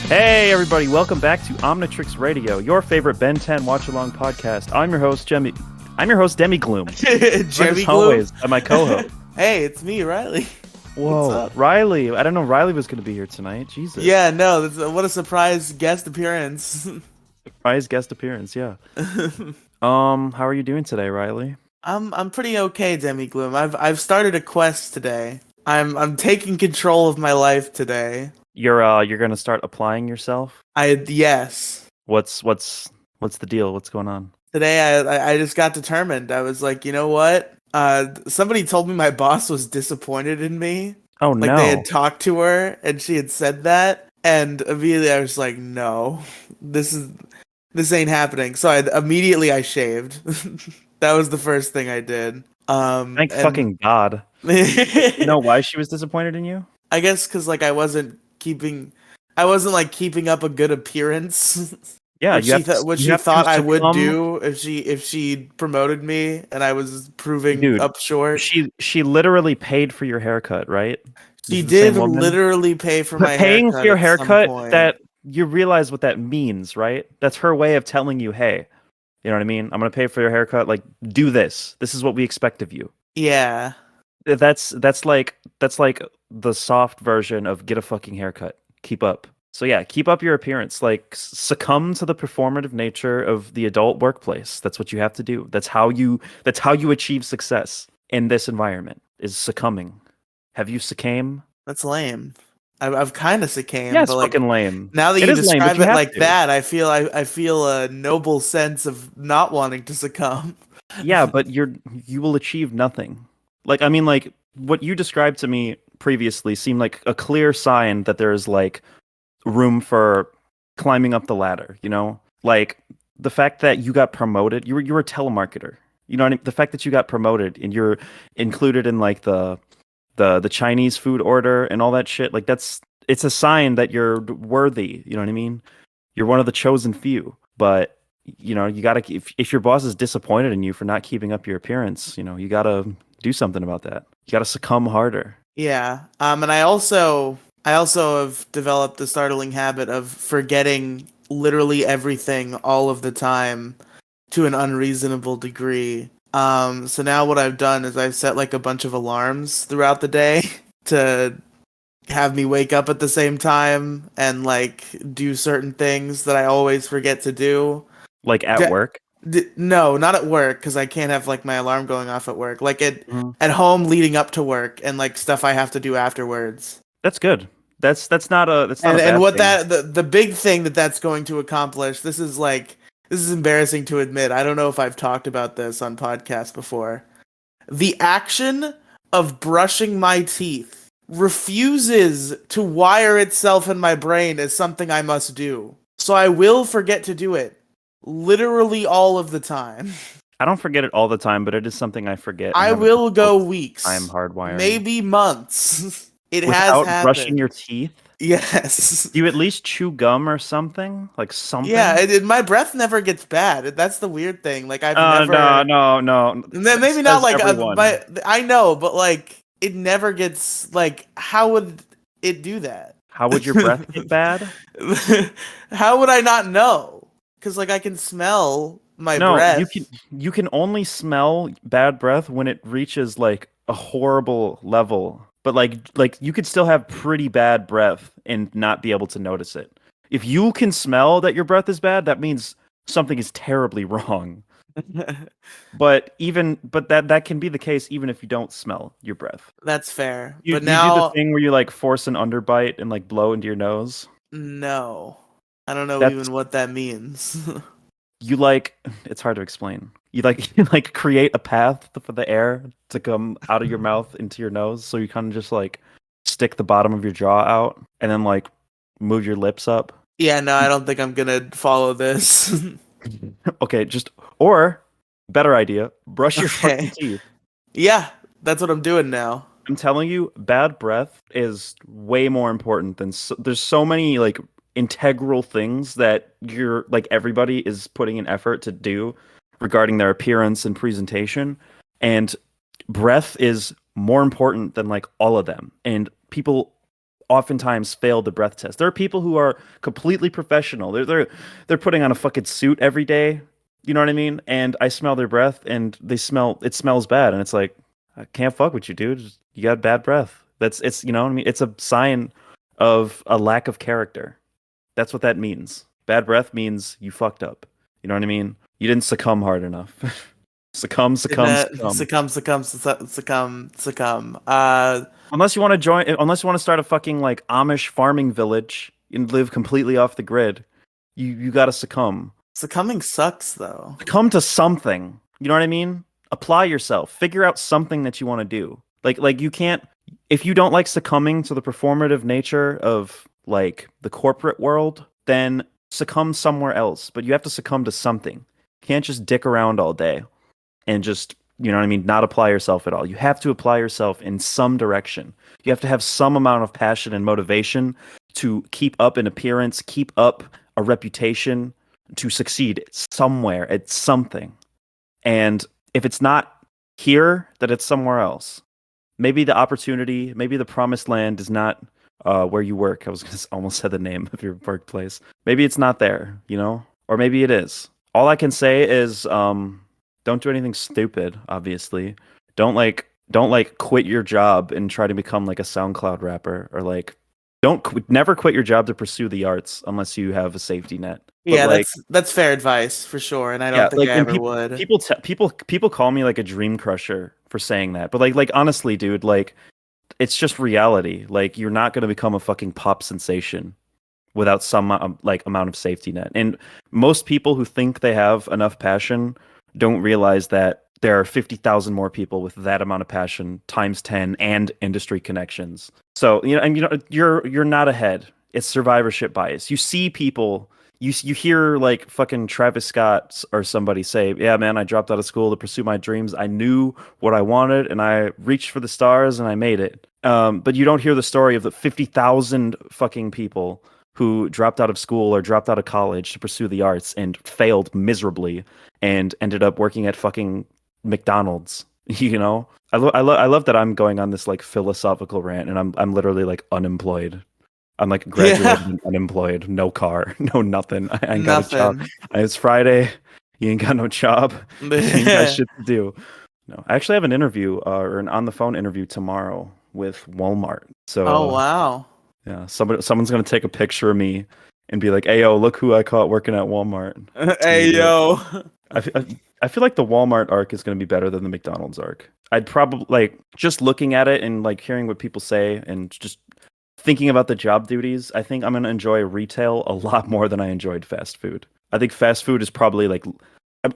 Hey everybody, welcome back to Omnitrix Radio, your favorite Ben 10 watch-along podcast. I'm your host, Demigloom. Demigloom? And my co-host. Hey, it's me, Riely. Whoa, Riely. I don't know Riely was going to be here tonight. Jesus. Yeah, no, what a surprise guest appearance. Surprise guest appearance, yeah. How are you doing today, Riely? I'm pretty okay, Demigloom. I've started a quest today. I'm taking control of my life today. You're going to start applying yourself? Yes. What's the deal? What's going on? Today I just got determined. I was like, you know what? Somebody told me my boss was disappointed in me. Oh like no. They had talked to her and she had said that, and immediately I was like, no, this ain't happening. So I shaved. That was the first thing I did. Thank fucking God. You know why she was disappointed in you? I guess because I wasn't keeping up a good appearance. Yeah, what she thought I would do if she promoted me, and I was proving up short. She literally paid for your haircut, right? She did literally pay for my paying haircut for your haircut. That you realize what that means, right? That's her way of telling you, hey, you know what I mean? I'm gonna pay for your haircut. Like, do this. This is what we expect of you. Yeah. That's like the soft version of get a fucking haircut. Keep up. So yeah, keep up your appearance. Like, succumb to the performative nature of the adult workplace. That's what you have to do. That's how you achieve success in this environment, is succumbing. Have you succumbed? That's lame. I've kind of succumbed. Yeah, it's fucking lame. Now that you describe it like that, I feel a noble sense of not wanting to succumb. Yeah, but you will achieve nothing. Like, I mean, like, what you described to me previously seemed like a clear sign that there's, like, room for climbing up the ladder, you know? Like, the fact that you got promoted, you were a telemarketer. You know what I mean? The fact that you got promoted and you're included in, like, the Chinese food order and all that shit, like, it's a sign that you're worthy, you know what I mean? You're one of the chosen few. But, you know, you gotta, if your boss is disappointed in you for not keeping up your appearance, you know, you gotta do something about that. You gotta succumb harder. Yeah. And I also have developed the startling habit of forgetting literally everything all of the time to an unreasonable degree. So now what I've done is I've set like a bunch of alarms throughout the day to have me wake up at the same time and like do certain things that I always forget to do. Like at work? No, not at work, because I can't have like my alarm going off at work. Like at home leading up to work and like stuff I have to do afterwards. That's good. That's not a bad and what thing. the big thing that's going to accomplish. This is embarrassing to admit. I don't know if I've talked about this on podcasts before. The action of brushing my teeth refuses to wire itself in my brain as something I must do. So I will forget to do it. Literally all of the time. I don't forget it all the time, but it is something I forget. I will go weeks. I'm hardwired. Maybe months. It Without has happened. brushing your teeth? Yes. Do you at least chew gum or something? Like something? Yeah, my breath never gets bad. That's the weird thing. Like I've never. No. Maybe not like I know, but like it never gets like. How would it do that? How would your breath get bad? How would I not know? Because like I can smell my breath. You can only smell bad breath when it reaches like a horrible level. But like you could still have pretty bad breath and not be able to notice it. If you can smell that your breath is bad, that means something is terribly wrong. but that can be the case even if you don't smell your breath. That's fair. You do the thing where you like force an underbite and like blow into your nose? No. I don't know even what that means. You like, it's hard to explain. You like create a path for the air to come out of your mouth into your nose. So you kind of just like stick the bottom of your jaw out and then like move your lips up. Yeah, no, I don't think I'm gonna follow this. Okay, or better idea, brush your fucking teeth. Yeah, that's what I'm doing now. I'm telling you, bad breath is way more important than there's so many like integral things that you're like everybody is putting an effort to do regarding their appearance and presentation, and breath is more important than like all of them. And people oftentimes fail the breath test. There are people who are completely professional. They're putting on a fucking suit every day. You know what I mean? And I smell their breath, and it smells bad, and it's like, I can't fuck with you, dude. You got bad breath. It's you know what I mean? It's a sign of a lack of character. That's what that means. Bad breath means you fucked up. You know what I mean? You didn't succumb hard enough. Succumb. Succumb. Unless you want to start a fucking like Amish farming village and live completely off the grid, you got to succumb. Succumbing sucks, though. Succumb to something. You know what I mean? Apply yourself. Figure out something that you want to do. Like you can't, if you don't like succumbing to the performative nature of like the corporate world, then succumb somewhere else. But you have to succumb to something. You can't just dick around all day and just, you know what I mean, not apply yourself at all. You have to apply yourself in some direction. You have to have some amount of passion and motivation to keep up an appearance, keep up a reputation, to succeed somewhere at something. And if it's not here, that it's somewhere else. Maybe the opportunity, maybe the promised land is not where you work. I was gonna almost said the name of your workplace. Maybe it's not there, you know? Or maybe it is. All I can say is don't do anything stupid, obviously. Don't quit your job and try to become like a SoundCloud rapper, or like never quit your job to pursue the arts unless you have a safety net. Yeah, like, that's fair advice for sure, and I don't think I ever would. People call me like a dream crusher for saying that, but like honestly, dude, like it's just reality. Like you're not gonna become a fucking pop sensation without some like amount of safety net. And most people who think they have enough passion don't realize that there are 50,000 more people with that amount of passion times 10 and industry connections. So, you know, and you know, you're not ahead. It's survivorship bias. You see people, you hear like fucking Travis Scott or somebody say, "Yeah, man, I dropped out of school to pursue my dreams. I knew what I wanted and I reached for the stars and I made it." But you don't hear the story of the 50,000 fucking people who dropped out of school or dropped out of college to pursue the arts and failed miserably and ended up working at fucking McDonald's. You know, I love that I'm going on this like philosophical rant, and I'm literally like unemployed. I'm like graduated and unemployed, no car, no nothing. I ain't got a job. It's Friday. You ain't got no job. You ain't got shit to do. No, I actually have an interview or an on the phone interview tomorrow with Walmart. So, oh wow. Yeah, someone's gonna take a picture of me and be like, "Hey yo, look who I caught working at Walmart." Hey yo. I feel like the Walmart arc is gonna be better than the McDonald's arc. I'd probably like just looking at it and like hearing what people say and just thinking about the job duties. I think I'm gonna enjoy retail a lot more than I enjoyed fast food. I think fast food is probably like,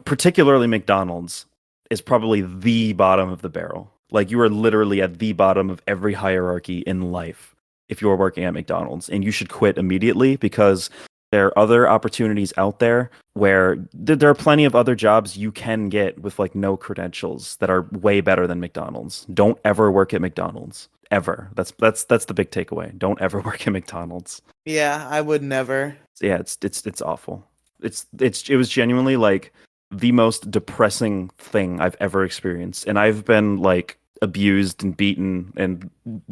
particularly McDonald's, is probably the bottom of the barrel. Like you are literally at the bottom of every hierarchy in life if you're working at McDonald's, and you should quit immediately because there are other opportunities out there where there are plenty of other jobs you can get with like no credentials that are way better than McDonald's. Don't ever work at McDonald's. Ever. That's the big takeaway. Don't ever work at McDonald's. Yeah, I would never. Yeah, it's awful. It was genuinely like the most depressing thing I've ever experienced. And I've been like abused and beaten and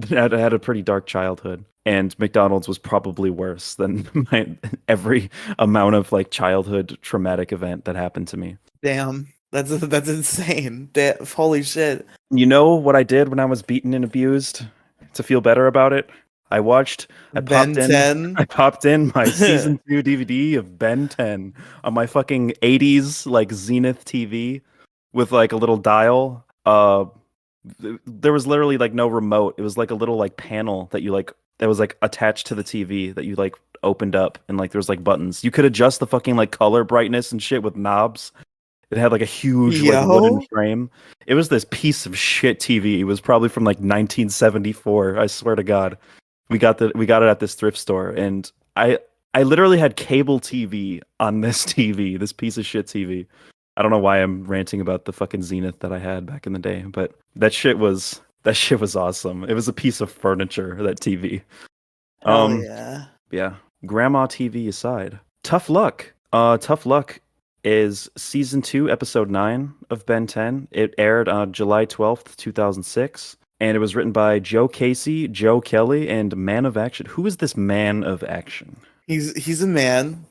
had a pretty dark childhood, and McDonald's was probably worse than every amount of like childhood traumatic event that happened to me. Damn, that's insane. Holy shit. You know what I did when I was beaten and abused to feel better about it? I popped in my season 2 DVD of Ben 10 on my fucking 80s like Zenith TV with like a little dial. There was literally like no remote. It was like a little like panel that you like that was like attached to the TV that you like opened up, and like there was like buttons. You could adjust the fucking like color brightness and shit with knobs. It had like a huge like wooden frame. It was this piece of shit TV. It was probably from like 1974. I swear to God. We got it at this thrift store, and I literally had cable TV on this TV, this piece of shit TV. I don't know why I'm ranting about the fucking Zenith that I had back in the day, but that shit was awesome. It was a piece of furniture, that TV. Yeah. Grandma TV aside. Tough Luck. Tough Luck is season 2, episode 9 of Ben 10. It aired on July 12th, 2006. and it was written by Joe Casey, Joe Kelly, and Man of Action. Who is this Man of Action? He's a man.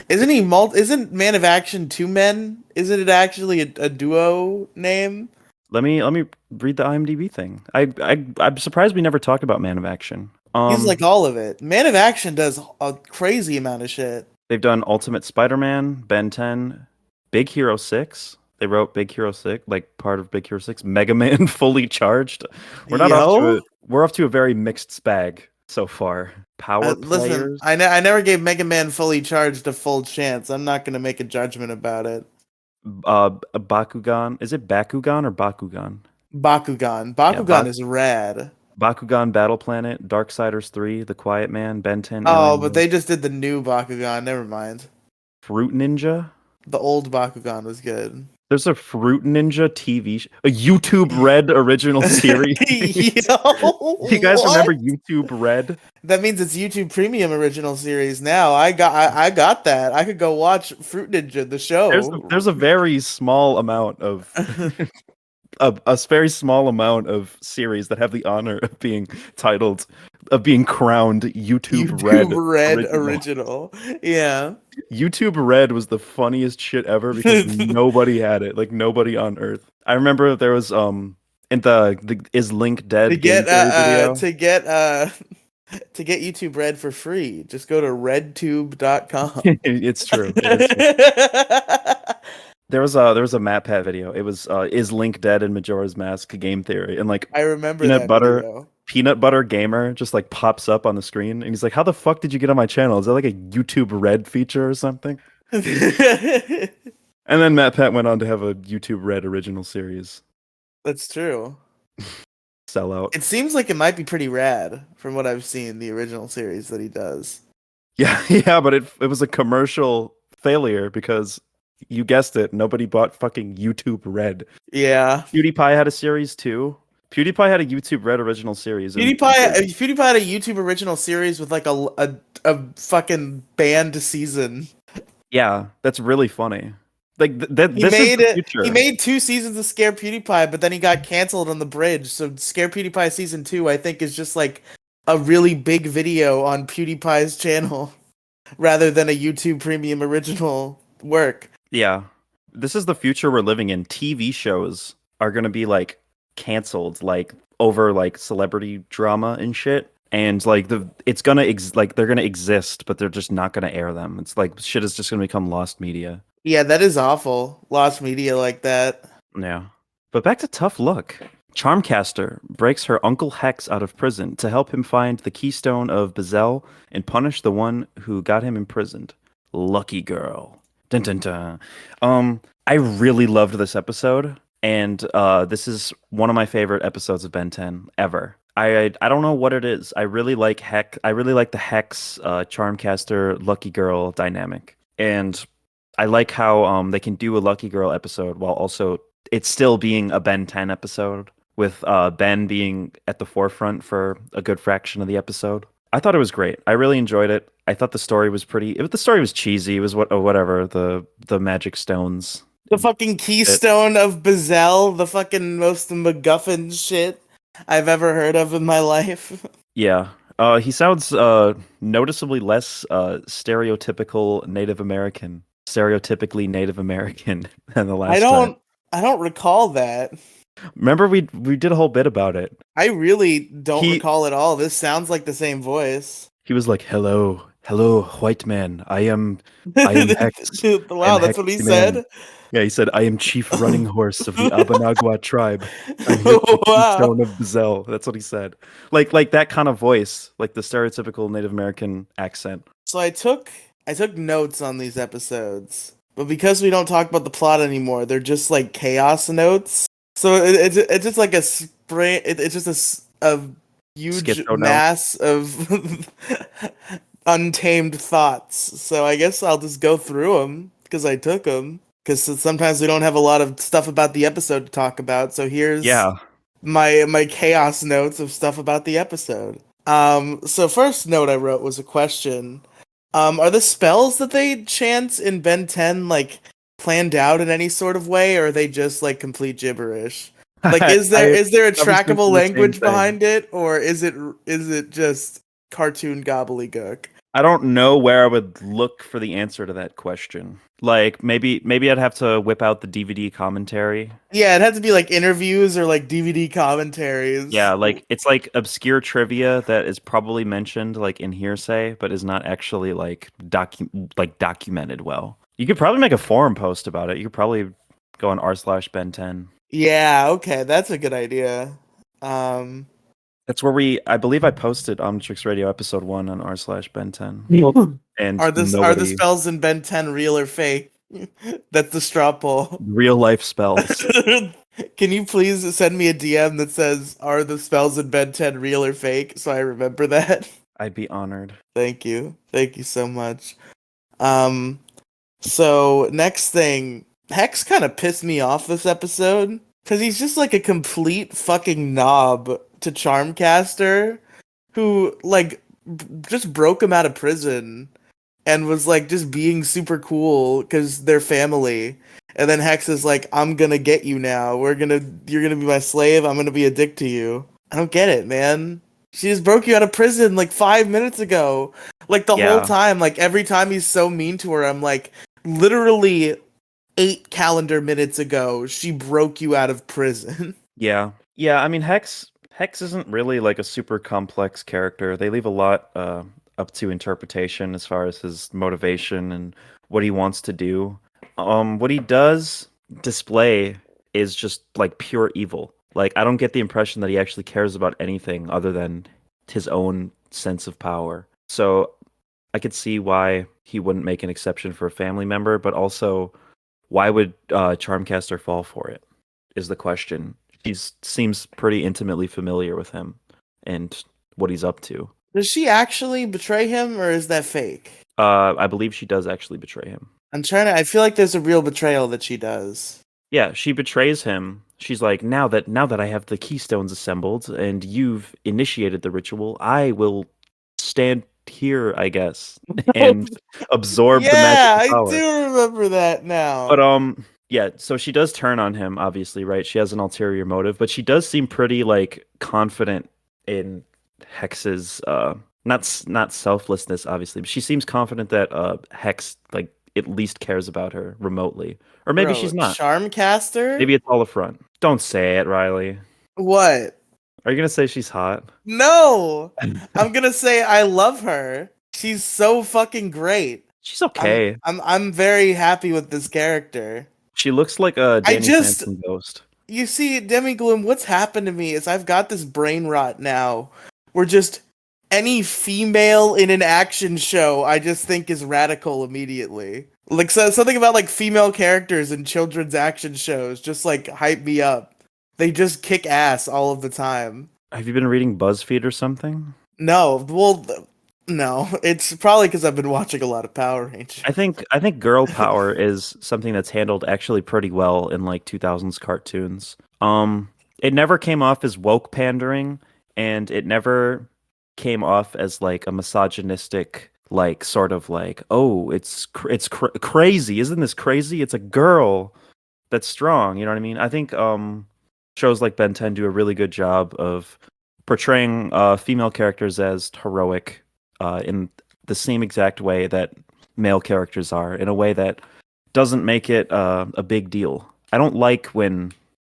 Isn't he isn't Man of Action two men? Isn't it actually a duo name? Let me read the IMDb thing. I'm surprised we never talked about Man of Action. He's like all of it. Man of Action does a crazy amount of shit. They've done Ultimate Spider-Man, Ben 10, Big Hero 6. They wrote Big Hero 6, like part of Big Hero 6. Mega Man Fully Charged. We're off to a very mixed spag so far. Power Listen, Players. I never gave Mega Man Fully Charged a full chance. I'm not gonna make a judgment about it. Bakugan. Is it Bakugan or Bakugan? Bakugan. Bakugan is rad. Bakugan Battle Planet, Darksiders 3, The Quiet Man, Ben 10. Oh, Alien but Wars, they just did the new Bakugan. Never mind. Fruit Ninja. The old Bakugan was good. There's a Fruit Ninja TV, a YouTube Red original series. Yo, You guys what? remember YouTube Red? That means it's YouTube Premium original series now. I got that. I could go watch Fruit Ninja the show. There's a very small amount of a very small amount of series that have the honor of being titled of being crowned YouTube Red original. Yeah. YouTube Red was the funniest shit ever because nobody had it. Like nobody on Earth. I remember there was in the Is Link Dead To get video. to get YouTube Red for free, just go to redtube.com. It's true. It is true. There was a MatPat video. It was Is Link Dead in Majora's Mask Game Theory, and like I remember Peanut Butter Gamer just like pops up on the screen, and he's like, "How the fuck did you get on my channel? Is that like a YouTube Red feature or something?" And then MatPat went on to have a YouTube Red original series. That's true. Sell out. It seems like it might be pretty rad from what I've seen, the original series that he does. Yeah, but it was a commercial failure because you guessed it, nobody bought fucking YouTube Red. Yeah. PewDiePie had a series too. PewDiePie had a YouTube Red original series. PewDiePie had a YouTube original series with like a fucking banned season. Yeah, that's really funny. Like he made 2 seasons of Scare PewDiePie, but then he got canceled on the bridge. So Scare PewDiePie season 2, I think, is just like a really big video on PewDiePie's channel rather than a YouTube Premium original work. Yeah, this is the future we're living in. TV shows are gonna be like canceled, like over like celebrity drama and shit, and like it's gonna they're gonna exist, but they're just not gonna air them. It's like shit is just gonna become lost media. Yeah, that is awful. Lost media like that. Yeah. But back to Tough Luck. Charmcaster breaks her Uncle Hex out of prison to help him find the keystone of Bezel and punish the one who got him imprisoned. Lucky girl. Dun dun dun. I really loved this episode, and this is one of my favorite episodes of Ben 10 ever. I don't know what it is. I really like the Hex Charmcaster Lucky Girl dynamic. And I like how they can do a Lucky Girl episode while also it's still being a Ben 10 episode, with Ben being at the forefront for a good fraction of the episode. I thought it was great. I really enjoyed it. I thought the story was the story was cheesy. It was whatever, the magic stones. The fucking keystone of Bezel, the fucking most MacGuffin shit I've ever heard of in my life. Yeah. He sounds noticeably less stereotypically Native American than the last time. I don't recall that. Remember we did a whole bit about it. I really don't recall at all. This sounds like the same voice. He was like, "Hello, white man. I am Hex." Wow, that's what he said. Yeah, he said, "I am chief running horse of the Abanagwa tribe. I'm here for the keystone of Bezel." That's what he said. Like that kind of voice, like the stereotypical Native American accent. So I took notes on these episodes, but because we don't talk about the plot anymore, they're just like chaos notes. So it's just like a spray. It's just a huge mass of untamed thoughts. So I guess I'll just go through them because I took them. Because sometimes we don't have a lot of stuff about the episode to talk about. So here's my chaos notes of stuff about the episode. So first note I wrote was a question. Are the spells that they chant in Ben 10 like planned out in any sort of way, or are they just like complete gibberish? Like, is there a I was trackable thinking the same language thing. behind it, or is it just cartoon gobbledygook? I don't know where I would look for the answer to that question. Like maybe I'd have to whip out the DVD commentary. Yeah, it had to be like interviews or like DVD commentaries. Yeah, like it's like obscure trivia that is probably mentioned like in hearsay, but is not actually documented well. You could probably make a forum post about it. You could probably go on r/Ben10. Yeah, okay, that's a good idea. Um, That's where I believe I posted Omnitrix Radio episode 1 on r/Ben10. And are the nobody spells in Ben 10 real or fake? That's the straw poll. real life spells. Can you please send me a DM that says, "Are the spells in Ben 10 real or fake?" So I remember that. I'd be honored. Thank you. Thank you so much. Um, so next thing, Hex kind of pissed me off this episode because he's just like a complete fucking knob to Charmcaster, who like just broke him out of prison and was like just being super cool because they're family. And then Hex is like, "I'm gonna get you now. You're gonna be my slave. I'm gonna be a dick to you." I don't get it, man. She just broke you out of prison like 5 minutes ago. Like the whole Yeah. time, like every time he's so mean to her, I'm like, literally 8 calendar minutes ago, she broke you out of prison. Yeah. Yeah, I mean Hex isn't really like a super complex character. They leave a lot up to interpretation as far as his motivation and what he wants to do. What he does display is just like pure evil. Like I don't get the impression that he actually cares about anything other than his own sense of power. So I could see why he wouldn't make an exception for a family member, but also why would Charmcaster fall for it? Is the question. She seems pretty intimately familiar with him and what he's up to. Does she actually betray him, or is that fake? I believe she does actually betray him. I feel like there's a real betrayal that she does. Yeah, she betrays him. She's like, now that I have the keystones assembled and you've initiated the ritual, I will stand here, I guess, and absorb the Yeah, magical I power. do remember that now. But yeah, so she does turn on him, obviously, right? She has an ulterior motive, but she does seem pretty like confident in Hex's not selflessness, obviously, but she seems confident that Hex like at least cares about her remotely. Or maybe Bro, she's not. Charmcaster? Maybe it's all a front. Don't say it, Riley. What? Are you gonna say she's hot? No! I'm gonna say I love her. She's so fucking great. She's okay. I'm very happy with this character. She looks like a I Danny just Phantom ghost. You see, Demigloom, what's happened to me is I've got this brain rot now where just any female in an action show I just think is radical immediately. Like something about like female characters in children's action shows just like hype me up. They just kick ass all of the time. Have you been reading BuzzFeed or something? No, well, no. It's probably because I've been watching a lot of Power Rangers. I think girl power is something that's handled actually pretty well in like 2000s cartoons. It never came off as woke pandering, and it never came off as like a misogynistic like sort of like, oh, crazy, isn't this crazy? It's a girl that's strong, you know what I mean? I think shows like Ben 10 do a really good job of portraying female characters as heroic in the same exact way that male characters are, in a way that doesn't make it a big deal. I don't like when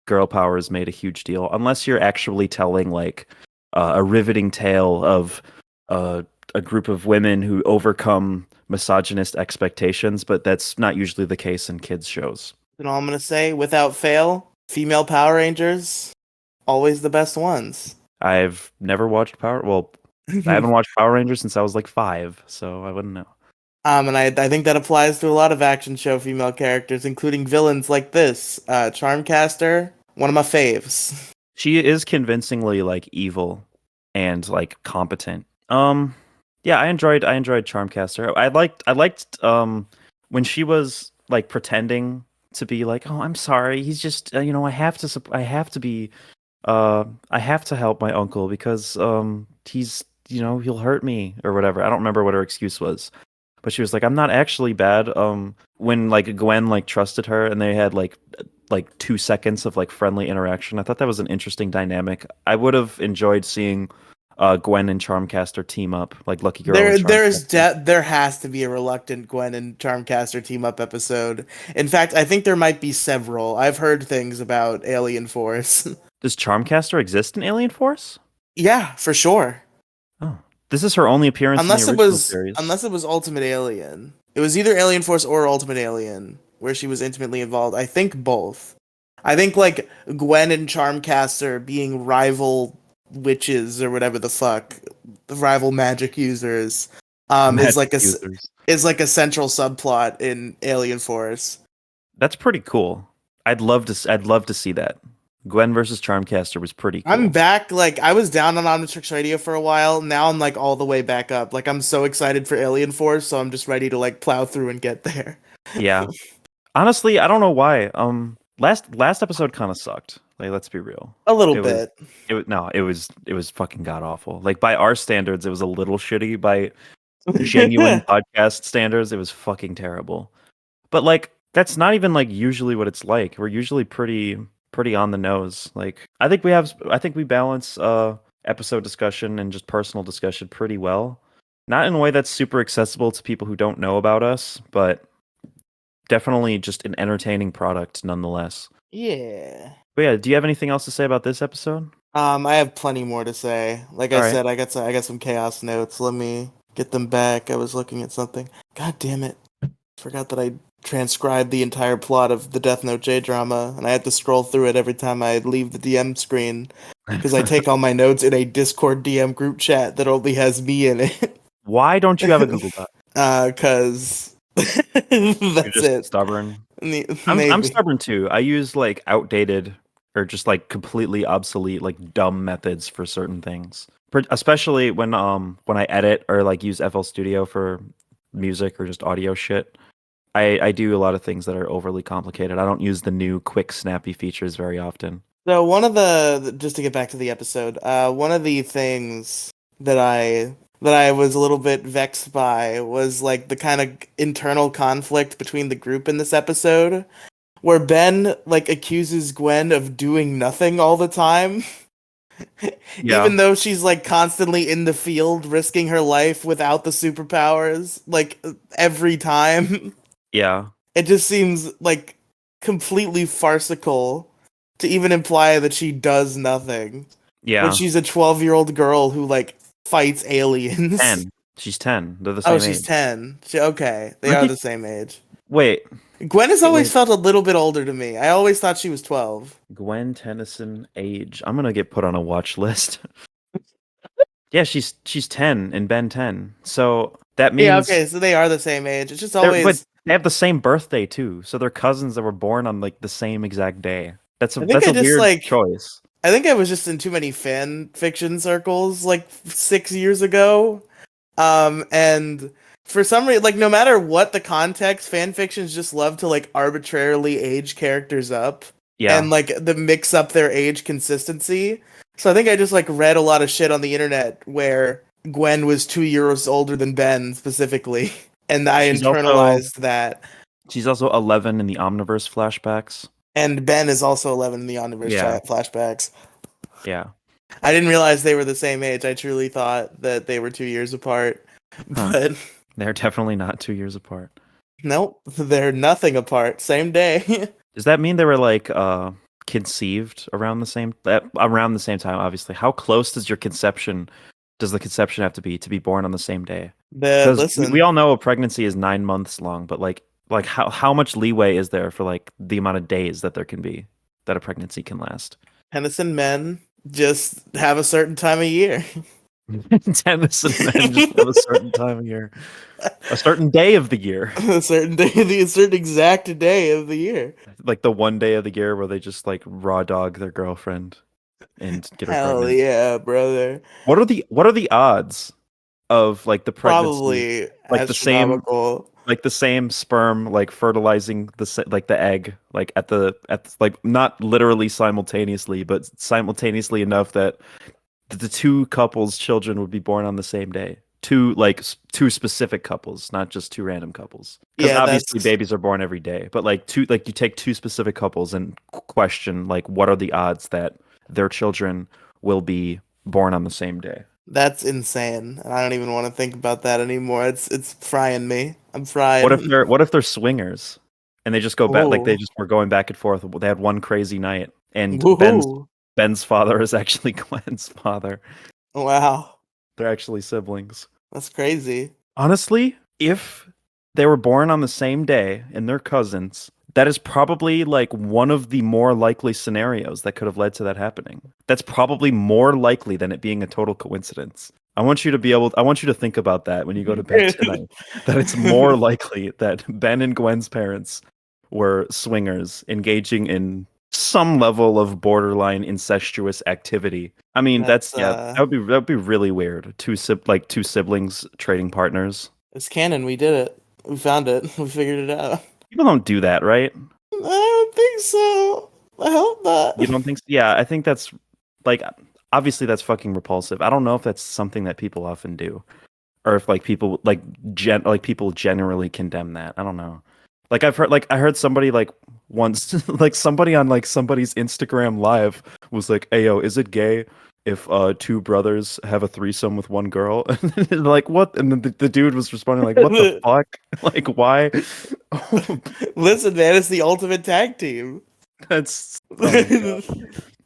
girl power is made a huge deal, unless you're actually telling like a riveting tale of a group of women who overcome misogynist expectations, but that's not usually the case in kids shows. And all I'm gonna say, without fail, female Power Rangers, always the best ones. I've never watched Well, I haven't watched Power Rangers since I was like 5, so I wouldn't know. And I think that applies to a lot of action show female characters, including villains like this. Charmcaster, one of my faves. She is convincingly like evil and like competent. Yeah, I enjoyed Charmcaster. I liked when she was like pretending to be like, "Oh, I'm sorry. He's just I have to help my uncle because he's, he'll hurt me or whatever." I don't remember what her excuse was. But she was like, "I'm not actually bad." When like Gwen like trusted her and they had like like 2 seconds of like friendly interaction. I thought that was an interesting dynamic. I would have enjoyed seeing Gwen and Charmcaster team up, like Lucky Girl and Charmcaster. There has to be a reluctant Gwen and Charmcaster team up episode. In fact, I think there might be several. I've heard things about Alien Force. Does Charmcaster exist in Alien Force? Yeah, for sure. Oh, this is her only appearance in the original series. Unless it was Ultimate Alien. It was either Alien Force or Ultimate Alien where she was intimately involved. I think both. I think like Gwen and Charmcaster being rival witches or whatever the fuck, the rival magic users, is like a central subplot in Alien Force. That's pretty cool. I'd love to see that. Gwen versus Charmcaster was pretty cool. I'm back. Like, I was down on Omnitrix Radio for a while. Now I'm like all the way back up. Like, I'm so excited for Alien Force, so I'm just ready to like plow through and get there. Yeah. Honestly, I don't know why. Last episode kind of sucked. Like, let's be real. A little bit. It was fucking god awful. Like by our standards, it was a little shitty. By genuine podcast standards, it was fucking terrible. But like, that's not even like usually what it's like. We're usually pretty on the nose. Like, I think we balance episode discussion and just personal discussion pretty well. Not in a way that's super accessible to people who don't know about us, but definitely just an entertaining product nonetheless. Yeah. But yeah, do you have anything else to say about this episode? I have plenty more to say. Like I said, I got some chaos notes. Let me get them back. I was looking at something. God damn it. Forgot that I transcribed the entire plot of the Death Note J drama, and I had to scroll through it every time I leave the DM screen because I take all my notes in a Discord DM group chat that only has me in it. Why don't you have a Google Doc? Because that's You're just it. Stubborn. I'm stubborn too. I use like outdated or just like completely obsolete, like dumb methods for certain things. Especially when I edit or like use FL Studio for music or just audio shit. I do a lot of things that are overly complicated. I don't use the new quick snappy features very often. So just to get back to the episode, one of the things that I was a little bit vexed by was like the kind of internal conflict between the group in this episode, where Ben like accuses Gwen of doing nothing all the time. Yeah. Even though she's like constantly in the field risking her life without the superpowers, like every time. Yeah. It just seems like completely farcical to even imply that she does nothing. Yeah. When she's a 12-year-old girl who like fights aliens. 10. She's 10. They're the same age. Oh, she's 10. Okay. They are the same age. Wait. Gwen has always felt a little bit older to me. I always thought she was 12. Gwen Tennyson age. I'm going to get put on a watch list. Yeah, she's 10 and Ben 10. So that means... Yeah, okay, so they are the same age. It's just always... But they have the same birthday, too. So they're cousins that were born on, like, the same exact day. That's a weird choice. I think I was just in too many fan fiction circles, like, 6 years ago. And for some reason, like, no matter what the context, fan fictions just love to, like, arbitrarily age characters up. Yeah. And, like, mix up their age consistency. So I think I just, like, read a lot of shit on the internet where Gwen was 2 years older than Ben, specifically. And I internalized that. She's also 11 in the Omniverse flashbacks. And Ben is also 11 in the Omniverse flashbacks. Yeah. I didn't realize they were the same age. I truly thought that they were 2 years apart. But they're definitely not 2 years apart. Nope. They're nothing apart. Same day. Does that mean they were like conceived around the same time, obviously? How close does the conception have to be born on the same day? Because we all know a pregnancy is 9 months long, but like how much leeway is there for like the amount of days that there can be that a pregnancy can last? Tennyson men just have a certain time of year. Tennyson men just have a certain time of year. A certain day of the year. A certain exact day of the year. Like the one day of the year where they just like raw dog their girlfriend and get her Hell pregnant. Yeah, brother. What are the odds of like the pregnancy? Probably like the same sperm like fertilizing the egg like at like not literally simultaneously, but simultaneously enough that the two couples' children would be born on the same day. two specific couples, not just two random couples. Because Yeah, obviously that's babies are born every day, but you take two specific couples and question like what are the odds that their children will be born on the same day. that's insane. And I don't even want to think about that anymore. It's frying me. I'm frying. What if they're swingers and they just go back like they Oh, just were going back and forth. They had one crazy night, and woohoo! Ben's father is actually Gwen's father. Wow, They're actually siblings. that's crazy. Honestly, if they were born on the same day and they're cousins, that is probably like one of the more likely scenarios that could have led to that happening. That's probably more likely than it being a total coincidence. I want you to think about that when you go to bed tonight. That it's more likely that Ben and Gwen's parents were swingers engaging in some level of borderline incestuous activity. I mean, That's that would be really weird. Two siblings trading partners. it's canon. We did it. We found it. We figured it out. People don't do that, right? I don't think so. I hope not. You don't think so? Yeah, I think that's like obviously that's fucking repulsive. I don't know if that's something that people often do, or if like people people generally condemn that. I don't know. Like I heard somebody like once like somebody on like somebody's Instagram live was like, "Hey yo, is it gay if two brothers have a threesome with one girl?" And like what? And then the dude was responding like, "What the fuck? Like why?" Listen, man, it's the ultimate tag team. That's oh my God.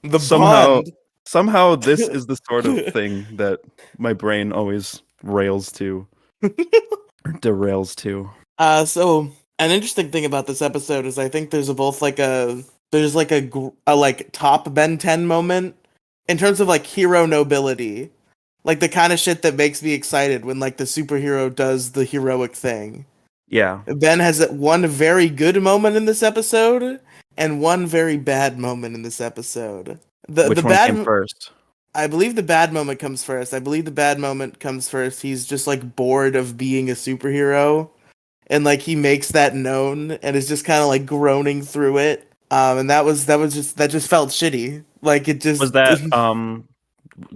The somehow bond. somehow this is the sort of thing that my brain always rails to or derails to. So an interesting thing about this episode is I think there's a like top Ben 10 moment in terms of like hero nobility. Like the kind of shit that makes me excited when like the superhero does the heroic thing. Yeah. Ben has one very good moment in this episode and one very bad moment in this episode. Which The one bad came first? I believe the bad moment comes first. I believe the bad moment comes first. He's just like bored of being a superhero and like he makes that known and is just kind of like groaning through it. And that just felt shitty. Like it Was just that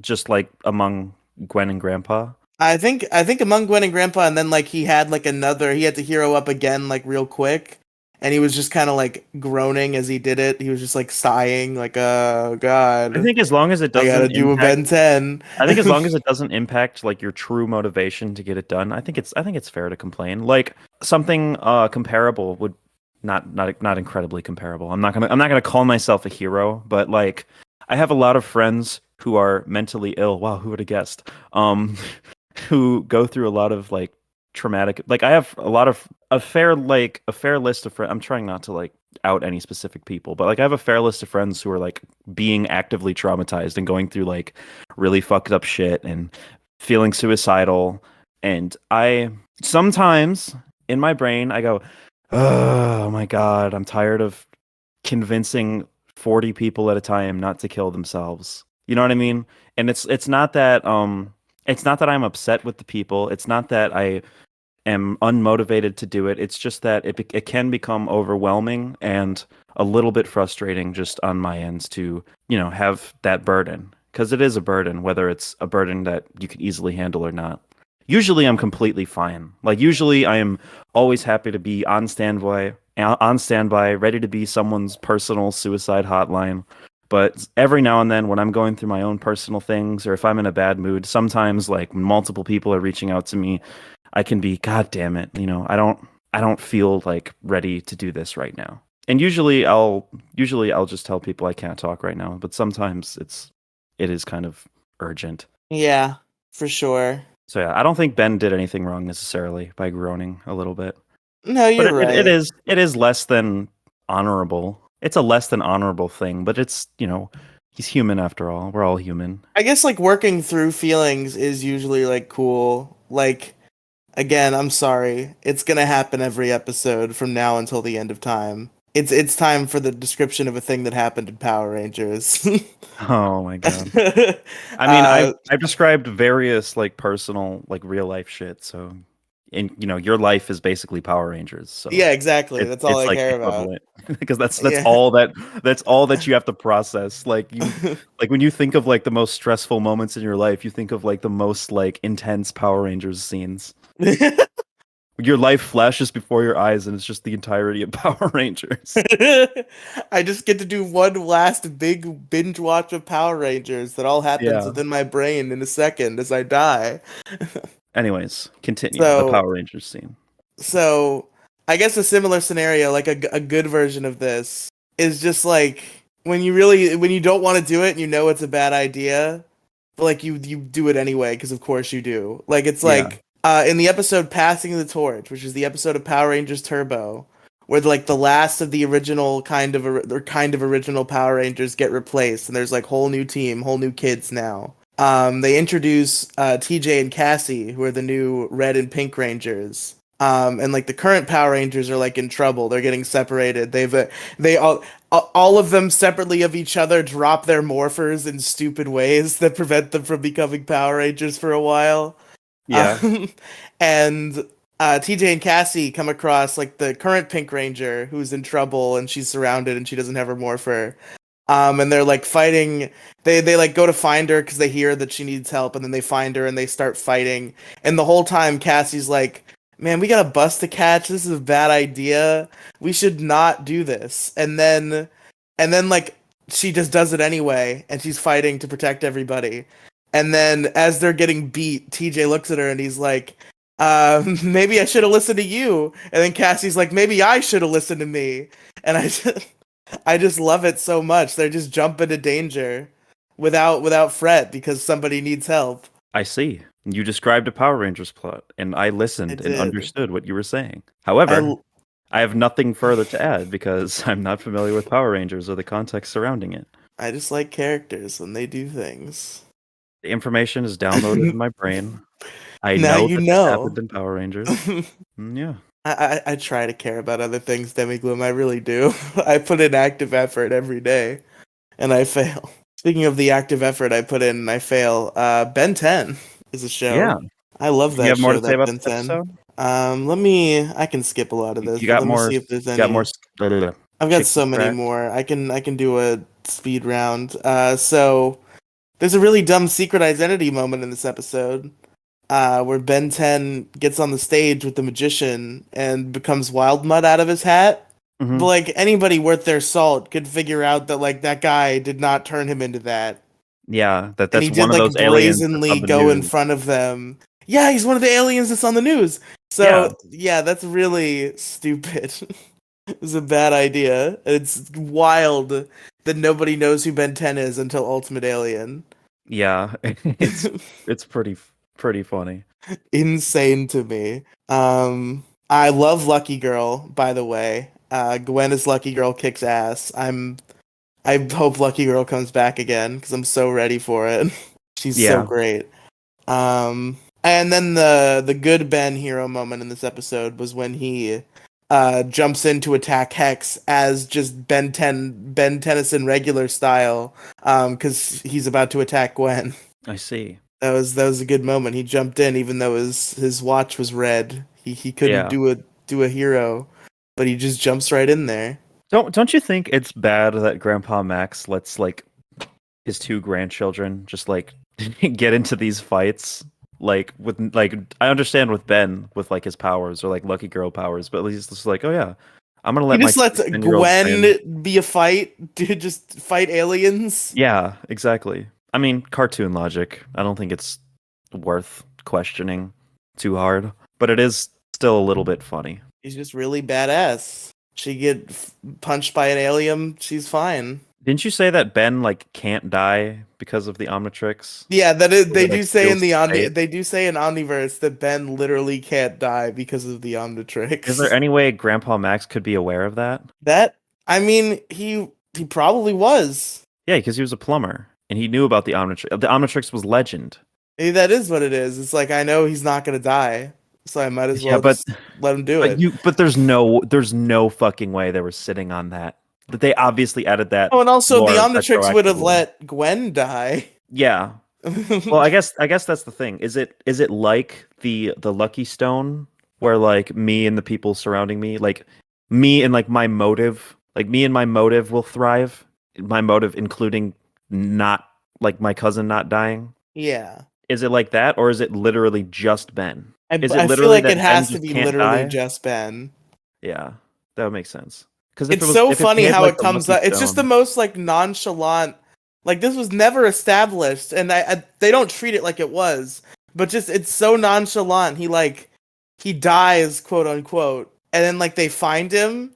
just like among Gwen and Grandpa? I think among Gwen and Grandpa, and then like he had to hero up again like real quick, and he was just kind of like groaning as he did it. He was just like sighing, like "Oh I God, think as long as it I gotta doesn't do a impact Ben 10." I think as long as it doesn't impact like your true motivation to get it done, I think it's fair to complain. Like something comparable would not incredibly comparable. I'm not gonna call myself a hero, but like I have a lot of friends who are mentally ill. Wow, who would have guessed? Who go through a lot of like traumatic like I have a lot of a fair list of friends. I'm trying not to like out any specific people, but like I have a fair list of friends who are like being actively traumatized and going through like really fucked up shit and feeling suicidal. And I sometimes in my brain I go, oh my God, I'm tired of convincing 40 people at a time not to kill themselves. You know what I mean? And it's not that I'm upset with the people. It's not that I am unmotivated to do it. It's just that it can become overwhelming and a little bit frustrating just on my ends to, have that burden. Because it is a burden, whether it's a burden that you can easily handle or not. Usually I'm completely fine. Like usually I am always happy to be on standby, ready to be someone's personal suicide hotline. But every now and then when I'm going through my own personal things or if I'm in a bad mood, sometimes like when multiple people are reaching out to me, I can be, God damn it, I don't feel like ready to do this right now. And usually I'll just tell people I can't talk right now, but sometimes it is kind of urgent. Yeah, for sure. So yeah, I don't think Ben did anything wrong necessarily by groaning a little bit. No, But you're right. it is less than honorable. It's a less than honorable thing, but it's, he's human after all. We're all human. I guess like working through feelings is usually like cool. Like again, I'm sorry. It's gonna happen every episode from now until the end of time. It's time for the description of a thing that happened in Power Rangers. Oh my God. I mean, uh, I've described various like personal, like real life shit, so and your life is basically Power Rangers. So Yeah, exactly. That's all it's I like care about. equivalent because that's Yeah. all that you have to process. Like when you think of like the most stressful moments in your life, you think of like the most like intense Power Rangers scenes. Your life flashes before your eyes, and it's just the entirety of Power Rangers. I just get to do one last big binge watch of Power Rangers that all happens Yeah. within my brain in a second as I die. Anyways, continue the So, Power Rangers scene. so I guess a similar scenario, like a good version of this, is just like when you don't want to do it and you know it's a bad idea, but like you do it anyway because of course you do. Like it's Yeah. like in the episode Passing the Torch, which is the episode of Power Rangers Turbo, where like the last of the original kind of original Power Rangers get replaced, and there's like whole new team, whole new kids now. They introduce TJ and Cassie, who are the new Red and Pink Rangers. And like the current Power Rangers are like in trouble. They're getting separated. They all of them separately of each other drop their morphers in stupid ways that prevent them from becoming Power Rangers for a while. Yeah. And TJ and Cassie come across like the current Pink Ranger who's in trouble and she's surrounded and she doesn't have her morpher. And they're like fighting. They like go to find her because they hear that she needs help, and then they find her and they start fighting. And the whole time, Cassie's like, "Man, we gotta bust a catch. This is a bad idea. We should not do this." And then like she just does it anyway, and she's fighting to protect everybody. And then as they're getting beat, TJ looks at her and he's like, maybe I should have listened to you. And then Cassie's like, maybe I should have listened to me. And I just love it so much. They're just jumping to danger without fret because somebody needs help. I see. You described a Power Rangers plot, and I listened and did. understood what you were saying. However, I have nothing further to add because I'm not familiar with Power Rangers or the context surrounding it. I just like characters when they do things. The information is downloaded in my brain. I Now know you that know. this happened in Power Rangers. Yeah. I try to care about other things, Demigloom. I really do. I put in active effort every day, and I fail. Speaking of the active effort I put in and I fail, Ben 10 is a show. Yeah. I love that You have more show, to say about Ben this 10. episode? I can skip a lot of this. You got Let more. me see if there's You any. got more. I've got so chicken many scratch? more. I can do a speed round. So there's a really dumb secret identity moment in this episode. Where Ben 10 gets on the stage with the magician and becomes wild mud out of his hat. Mhm. But like anybody worth their salt could figure out that like that guy did not turn him into that. Yeah, And that's he one did of like those aliens that's brazenly on the go in news. front of them. Yeah, he's one of the aliens that's on the news. So yeah, that's really stupid. It's a bad idea. It's wild that nobody knows who Ben 10 is until Ultimate Alien. Yeah, it's pretty funny. Insane to me. I love Lucky Girl, by the way. Gwen as Lucky Girl kicks ass. I hope Lucky Girl comes back again because I'm so ready for it. She's so Yeah. great. And then the good Ben hero moment in this episode was when he jumps in to attack Hex as just Ben Tennyson regular style, because he's about to attack Gwen. I see. That was a good moment. He jumped in even though his watch was red. He couldn't Yeah. do a hero, but he just jumps right in there. Don't you think it's bad that Grandpa Max lets like his two grandchildren just like get into these fights? Like with like I understand with Ben with like his powers or like Lucky Girl powers, but at least it's like, oh yeah, I'm gonna let He my just lets 10-year-old friend. Gwen be a fight to just fight aliens. Yeah, exactly. I mean, cartoon logic. I don't think it's worth questioning too hard, but it is still a little bit funny. He's just really badass. She get punched by an alien, she's fine. Didn't you say that Ben like can't die because of the Omnitrix? Yeah, they Like, do say in the state? they do say in Omniverse that Ben literally can't die because of the Omnitrix. Is there any way Grandpa Max could be aware of that? That I mean, he probably was. Yeah, because he was a plumber and he knew about the Omnitrix. The Omnitrix was legend. Maybe that is what it is. It's like I know he's not gonna die, so I might as well just let him do it. But there's no fucking way they were sitting on that. But they obviously added that. Oh, and also the lore Omnitrix would have retroactively. let Gwen die. Yeah. Well, I guess that's the thing. Is it like the Lucky Stone where like me and the people surrounding me, like me and like my motive, like me and my motive will thrive. My motive including not like my cousin not dying. Yeah. Is it like that, or is it literally just Ben? Is it I feel literally like it that Ben has to just be can't literally die? just Ben. Yeah, that would make sense. Because It's so if he funny had how like it the comes lucky up. It's just the stone, most like nonchalant. Like this was never established, and they don't treat it like it was. But just it's so nonchalant. He dies, quote unquote, and then like they find him,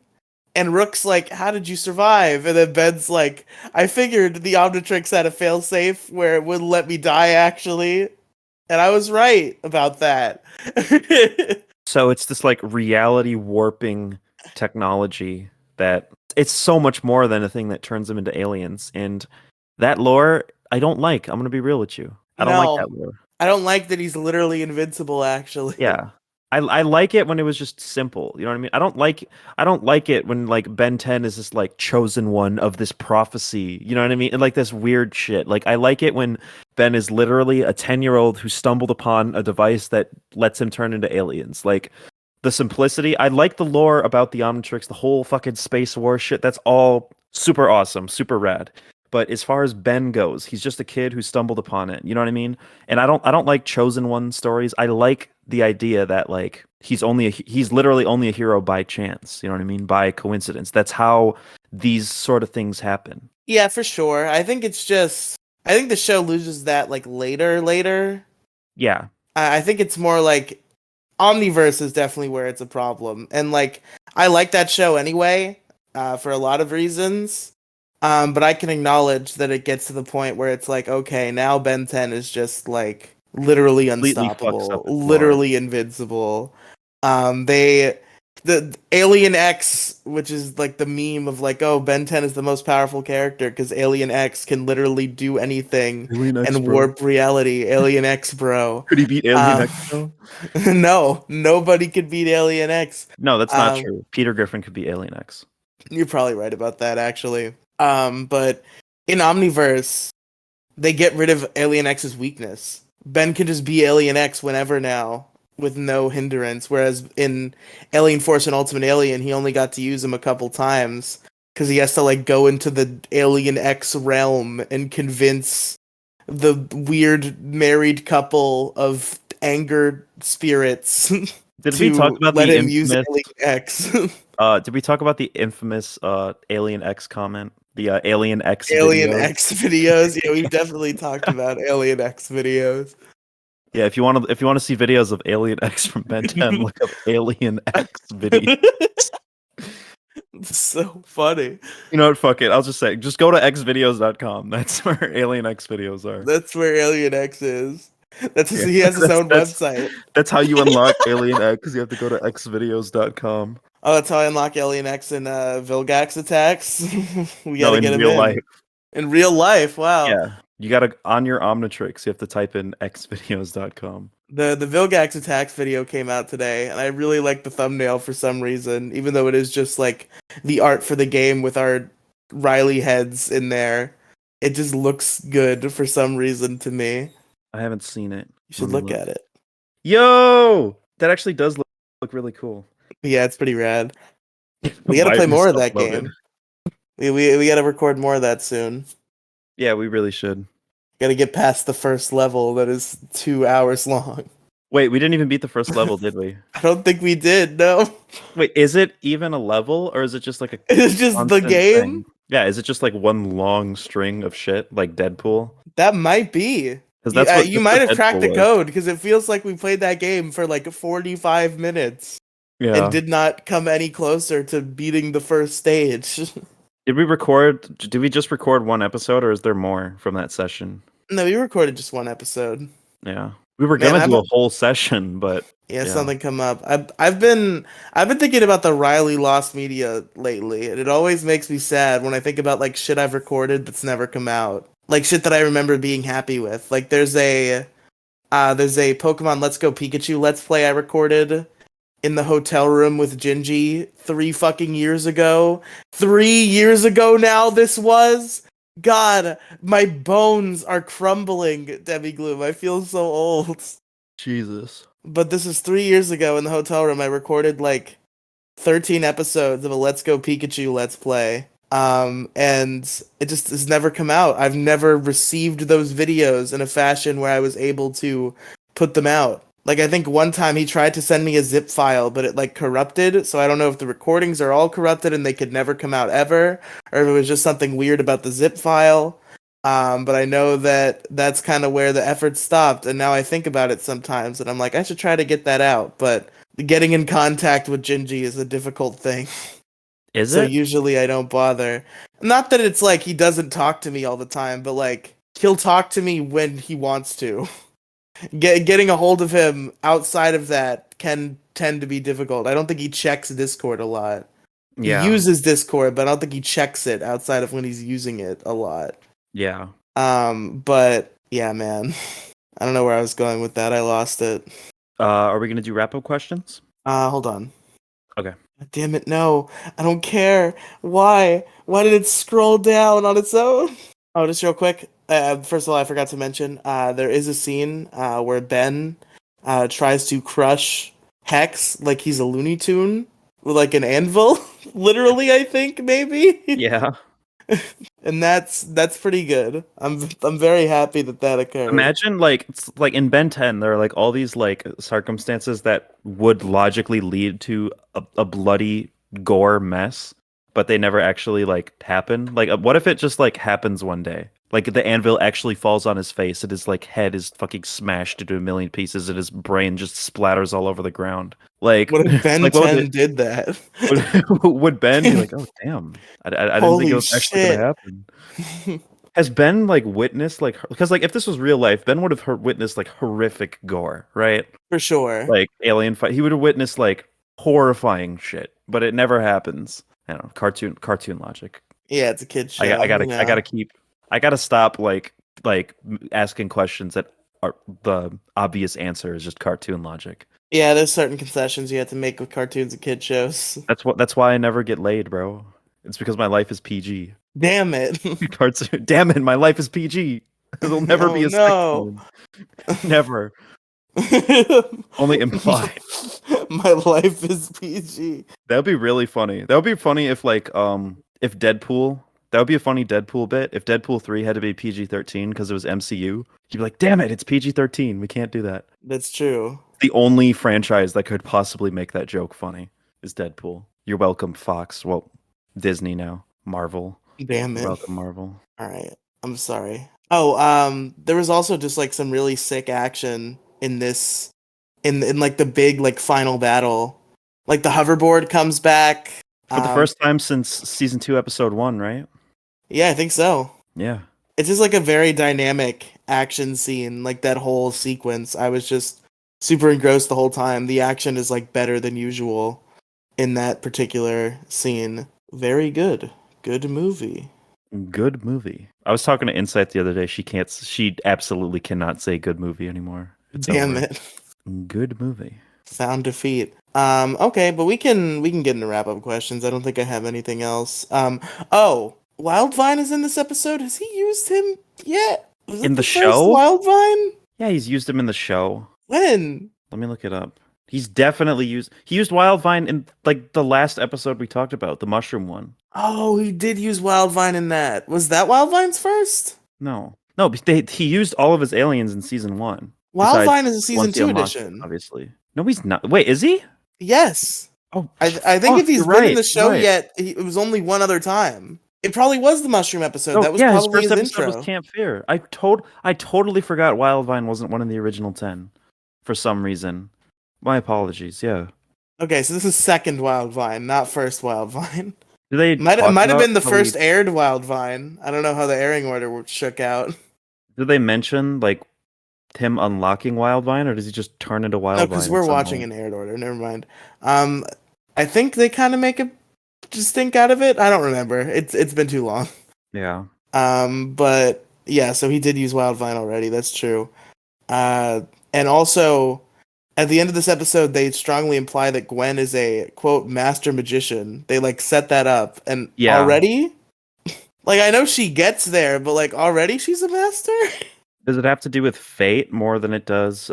and Rook's like, "How did you survive?" And then Ben's like, "I figured the Omnitrix had a failsafe where it wouldn't let me die actually, and I was right about that." so it's this like reality warping technology that it's so much more than a thing that turns them into aliens. And that lore, I don't like. I'm gonna be real with you. I don't like No, that lore. I don't like that he's literally invincible. Actually, Yeah. I like it when it was just simple. You know what I mean? I don't like it when like Ben 10 is this like chosen one of this prophecy. You know what I mean? And like this weird shit. Like I like it when Ben is literally a 10-year-old who stumbled upon a device that lets him turn into aliens. Like the simplicity. I like the lore about the Omnitrix, the whole fucking space war shit. That's all super awesome, super rad. But as far as Ben goes, he's just a kid who stumbled upon it. You know what I mean? And I don't like chosen one stories. I like the idea that like he's literally only a hero by chance. You know what I mean? By coincidence. That's how these sort of things happen. yeah, for sure. I think the show loses that like later. Yeah. I think it's more like Omniverse is definitely where it's a problem, and like I like that show anyway, for a lot of reasons. But I can acknowledge that it gets to the point where it's like, okay, now Ben 10 is just like literally Completely fucks up unstoppable, its lore. literally invincible. They the Alien X, which is like the meme of like, oh, Ben 10 is the most powerful character because Alien X can literally do anything Alien X, and bro. warp reality. Alien X, bro. Could he beat Alien Um, X though? no, nobody could beat Alien X. No, that's not Um, true. Peter Griffin could be Alien X. you're probably right about that, actually. But in Omniverse, they get rid of Alien X's weakness. Ben can just be Alien X whenever now, with no hindrance. Whereas in Alien Force and Ultimate Alien, he only got to use him a couple times because he has to like go into the Alien X realm and convince the weird married couple of angered spirits Did we talk to about let the him use infamous Alien X. did we talk about the infamous Alien X comment? The Alien X Alien videos? X videos. Yeah, we've definitely talked about Alien X videos. Yeah, if you want to see videos of Alien X from Ben 10, look up Alien X video. It's so funny. You know what? Fuck it. I'll just say, just go to xvideos.com. That's where Alien X videos are. That's where Alien X is. Yeah, He has his own website. that's how you unlock Alien X. You have to go to xvideos.com. Oh, that's how I unlock Alien X in Vilgax attacks. We No, gotta in get him real in. life. In real life, wow. Yeah. You gotta on your Omnitrix, you have to type in xvideos.com. The Vilgax attacks video came out today, and I really like the thumbnail for some reason, even though it is just like the art for the game with our Riely heads in there. It just looks good for some reason to me. I haven't seen it. You should Let me look at it. Yo! That actually does look really cool. Yeah, it's pretty rad. We gotta Why play are you more of so that loaded? game. We gotta record more of that soon. Yeah, we really should. Gotta get past the first level that is 2 hours long. Wait, we didn't even beat the first level, did we? I don't think we did, no. Wait, is it even a level or is it just like a It's just the constant game? thing? Yeah, is it just like one long string of shit like Deadpool? That might be. Because You might have cracked the code because it feels like we played that game for like 45 minutes and Yeah. did not come any closer to beating the first stage. Did we record? Did we just record one episode, or is there more from that session? No, we recorded just one episode. Yeah, we were Man, gonna do a whole session, but yeah, yeah. something come up. I've been thinking about the Riely lost media lately, and it always makes me sad when I think about like shit I've recorded that's never come out. Like shit that I remember being happy with. Like there's a Pokemon Let's Go Pikachu Let's Play I recorded in the hotel room with Gingy 3 fucking years ago. 3 years ago now this was. God, my bones are crumbling, Demigloom. I feel so old. Jesus. But this was 3 years ago in the hotel room. I recorded like 13 episodes of a Let's Go Pikachu Let's Play. And it just has never come out. I've never received those videos in a fashion where I was able to put them out. Like, I think one time he tried to send me a zip file, but it like corrupted. So I don't know if the recordings are all corrupted and they could never come out ever, or if it was just something weird about the zip file. But I know that that's kind of where the effort stopped. And now I think about it sometimes and I'm like, I should try to get that out. But getting in contact with Gingy is a difficult thing. Is So it? usually I don't bother. Not that it's like he doesn't talk to me all the time, but like he'll talk to me when he wants to. Getting a hold of him outside of that can tend to be difficult. I don't think he checks Discord a lot. He Yeah. uses Discord, but I don't think he checks it outside of when he's using it a lot. Yeah. But yeah, man. I don't know where I was going with that. I lost it. Are we gonna do wrap-up questions? Hold on. Okay. Damn it, no. I don't care. Why? Why did it scroll down on its own? Oh, just real quick. First of all, I forgot to mention, there is a scene where Ben tries to crush Hex like he's a Looney Tune with like an anvil. Literally, I think, maybe. Yeah. And that's pretty good. I'm very happy that occurred. Imagine it's like in Ben 10, there are like all these like circumstances that would logically lead to a bloody gore mess, but they never actually like happen. Like, what if it just like happens one day? Like the anvil actually falls on his face, and his like head is fucking smashed into a million pieces, and his brain just splatters all over the ground. Like, What if Ben like 10 did that? would Ben be like, "Oh damn, I didn't think it was actually gonna happen." Has Ben like witnessed like because like if this was real life, Ben would have witnessed like horrific gore, right? For sure. Like alien fight, he would have witnessed like horrifying shit, but it never happens. I don't know, cartoon logic. Yeah, it's a kid's show. I gotta stop like asking questions that are the obvious answer is just cartoon logic. Yeah, there's certain concessions you have to make with cartoons and kid shows. That's why I never get laid, bro. It's because my life is PG. Damn it. Cartoon. Damn it, my life is PG. It'll never be a sex no. scene. Never. Only implied. My life is PG. That would be really funny. That would be funny if if Deadpool. That would be a funny Deadpool bit. If Deadpool 3 had to be PG-13 because it was MCU, you'd be like, "Damn it, it's PG-13. We can't do that." That's true. The only franchise that could possibly make that joke funny is Deadpool. You're welcome, Fox. Well, Disney now. Marvel. Damn it. Welcome, Marvel. All right. I'm sorry. Oh, there was also just like some really sick action in this in like the big like final battle. Like the hoverboard comes back For the first time since season 2, episode 1, right? Yeah, I think so. Yeah. It's just like a very dynamic action scene, like that whole sequence. I was just super engrossed the whole time. The action is like better than usual in that particular scene. Very good. Good movie. Good movie. I was talking to Insight the other day. She absolutely cannot say good movie anymore. It's Damn over. it. Good movie. Found defeat. Okay, but we can get into wrap up questions. I don't think I have anything else. Oh, Wildvine is in this episode. Has he used him yet? Was it In the first show? Wildvine? Yeah, he's used him in the show. When? Let me look it up. He's definitely used Wildvine in like the last episode we talked about, the mushroom one. Oh, he did use Wildvine in that. Was that Wildvine's first? No, he used all of his aliens in season 1. Wildvine is a season once he 2 unlocked, edition. obviously. No, he's not. Wait, is he? Yes. Oh, I think if he's been in the show right. yet, it was only one other time. It probably was the mushroom episode. Oh, that was yeah, probably his first his episode intro. was Camp Fear. I totally forgot Wildvine wasn't one of the original 10 for some reason. My apologies. Yeah. Okay, so this is second Wildvine, not first Wildvine. Do they might talk have about been the how first aired Wildvine. I don't know how the airing order shook out. Do they mention like him unlocking Wildvine, or does he just turn into Wildvine? No, because we're watching an aired order. Never mind. I think they kind of make a distinct out of it. I don't remember. It's been too long. Yeah. But yeah, so he did use Wildvine already. That's true. And also, at the end of this episode, they strongly imply that Gwen is a quote master magician. They like set that up, and already, like I know she gets there, but like already she's a master. Does it have to do with fate more than it does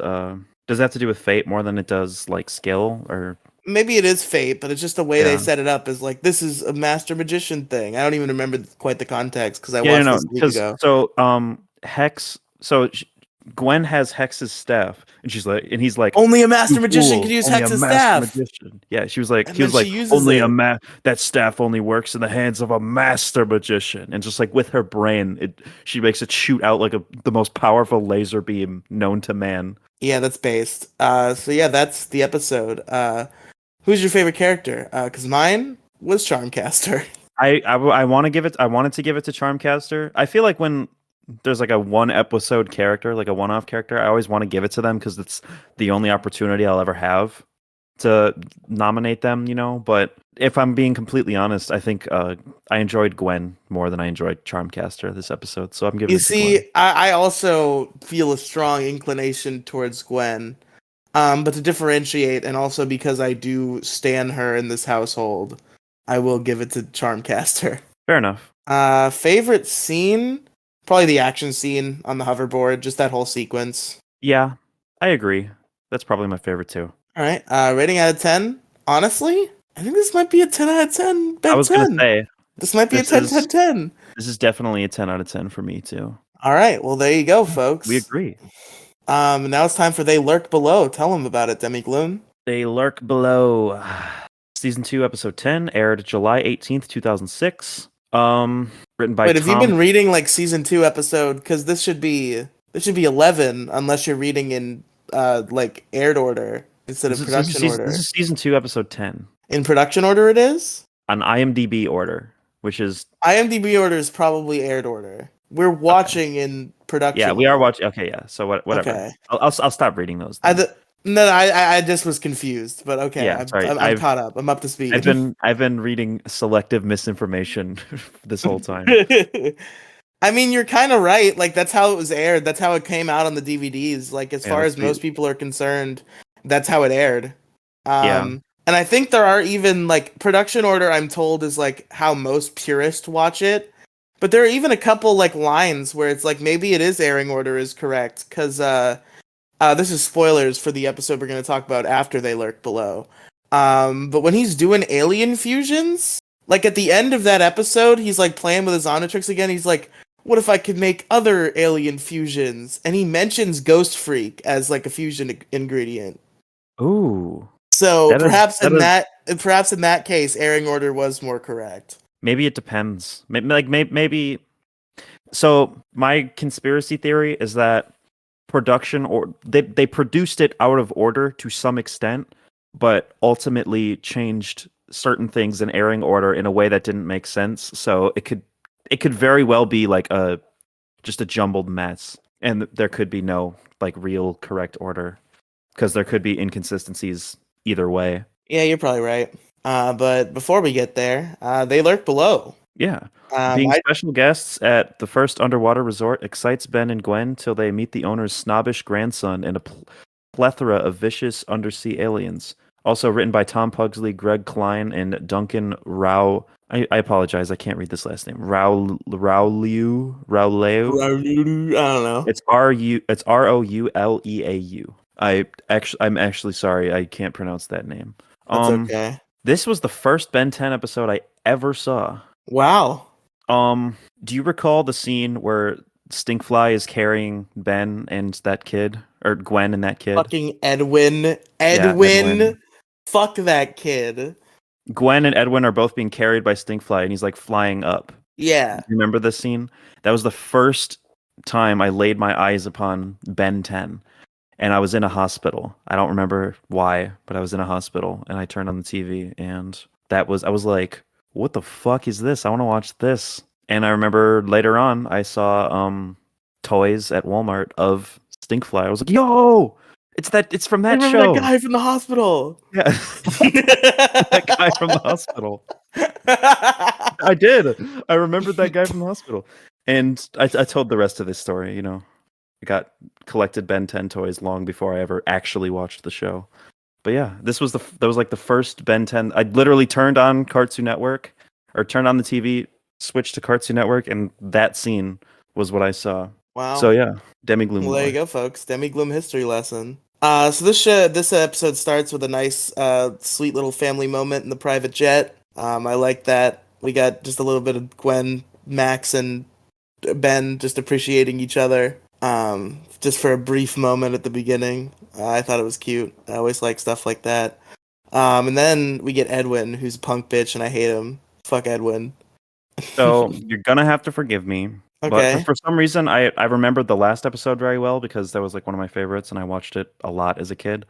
Does that have to do with fate more than it does like skill or? Maybe it is fate, but it's just the way they Yeah. set it up is like this is a master magician thing. I don't even remember quite the context because I Yeah, watched no, this a week because ago. Hex. Gwen has Hex's staff, and he's like, Only a "You master magician can fool! use Only a Hex's master staff, magician." Yeah, he and then was she like, uses "Only it. that staff only works in the hands of a master magician." And just like with her brain, she makes it shoot out like the most powerful laser beam known to man. Yeah, that's based. So yeah, that's the episode. Who's your favorite character? Because mine was Charmcaster. I want to give it. I wanted to give it to Charmcaster. I feel like when there's like a one episode character, like a one off character, I always want to give it to them because it's the only opportunity I'll ever have to nominate them. But if I'm being completely honest, I think I enjoyed Gwen more than I enjoyed Charmcaster this episode, so I'm giving You it to Gwen. see, I also feel a strong inclination towards Gwen. But to differentiate, and also because I do stan her in this household, I will give it to Charmcaster. Fair enough. Favorite scene? Probably the action scene on the hoverboard, just that whole sequence. Yeah, I agree. That's probably my favorite too. All right, rating out of 10. Honestly, I think this might be a 10 out of 10. I Bet was gonna 10. say This might be a this 10, is 10, 10. this is definitely a 10 out of 10 for me too. All right, well, there you go, folks. We agree. Now it's time for They Lurk Below. Tell them about it, Demigloom. They Lurk Below. Season 2, Episode 10, aired July 18th, 2006. Written by Wait, have you Tom. been reading like season 2 episode? Because this should be 11 unless you're reading in like aired order instead of production order. This is Season 2, Episode 10. In production order, it is. On IMDb order, which is IMDb order is probably aired order. We're watching in production. yeah, we are order. watching. Okay, yeah. So whatever. Okay. I'll stop reading those. I just was confused, but okay. Yeah, sorry. I'm caught up. I'm up to speed. I've been reading selective misinformation this whole time. I mean, you're kind of right. Like that's how it was aired. That's how it came out on the DVDs. Like as far as most people are concerned, that's how it aired. Yeah. And I think there are even like production order. I'm told is like how most purists watch it. But there are even a couple like lines where it's like maybe it is airing order is correct because this is spoilers for the episode we're going to talk about after They Lurk Below. But when he's doing alien fusions, like at the end of that episode, he's like playing with his Omnitrix again. He's like, what if I could make other alien fusions? And he mentions Ghost Freak as like a fusion ingredient. Ooh. So perhaps in that case, airing order was more correct. Maybe it depends. Maybe. So my conspiracy theory is that production or they produced it out of order to some extent, but ultimately changed certain things in airing order in a way that didn't make sense. So it could very well be like just a jumbled mess, and there could be no like real correct order because there could be inconsistencies either way. Yeah, you're probably right. But before we get there, They Lurk Below. Yeah. Being special guests at the first underwater resort excites Ben and Gwen till they meet the owner's snobbish grandson and a plethora of vicious undersea aliens. Also written by Tom Pugsley, Greg Klein, and Duncan Rao. I apologize, I can't read this last name. Rauleu. I don't know. It's Rouleau. I'm actually sorry, I can't pronounce that name. That's okay. This was the first Ben 10 episode I ever saw. Wow. Do you recall the scene where Stinkfly is carrying Ben and that kid, or Gwen and that kid? Fucking Edwin. Yeah, Edwin. Fuck that kid. Gwen and Edwin are both being carried by Stinkfly, and he's like flying up. Yeah. Remember this scene? That was the first time I laid my eyes upon Ben 10, and I was in a hospital. I don't remember why, but I was in a hospital, and I turned on the TV, and I was like, what the fuck is this? I want to watch this. And I remember later on, I saw toys at Walmart of Stinkfly. I was like, yo, it's from that show. That guy from the hospital. Yeah. That guy from the hospital. I did. I remembered that guy from the hospital. And I told the rest of this story, I got collected Ben 10 toys long before I ever actually watched the show. But yeah, that was like the first Ben 10. I literally turned on Cartoon Network, or turned on the TV, switched to Cartoon Network, and that scene was what I saw. Wow. So yeah, Demigloom. Well, there you go, folks. Demigloom history lesson. So this episode starts with a nice, sweet little family moment in the private jet. I like that. We got just a little bit of Gwen, Max, and Ben just appreciating each other. Just for a brief moment at the beginning. I thought it was cute. I always like stuff like that. And then we get Edwin, who's a punk bitch, and I hate him. Fuck Edwin. So you're gonna have to forgive me, but Okay. for some reason I remembered the last episode very well because that was like one of my favorites, and I watched it a lot as a kid.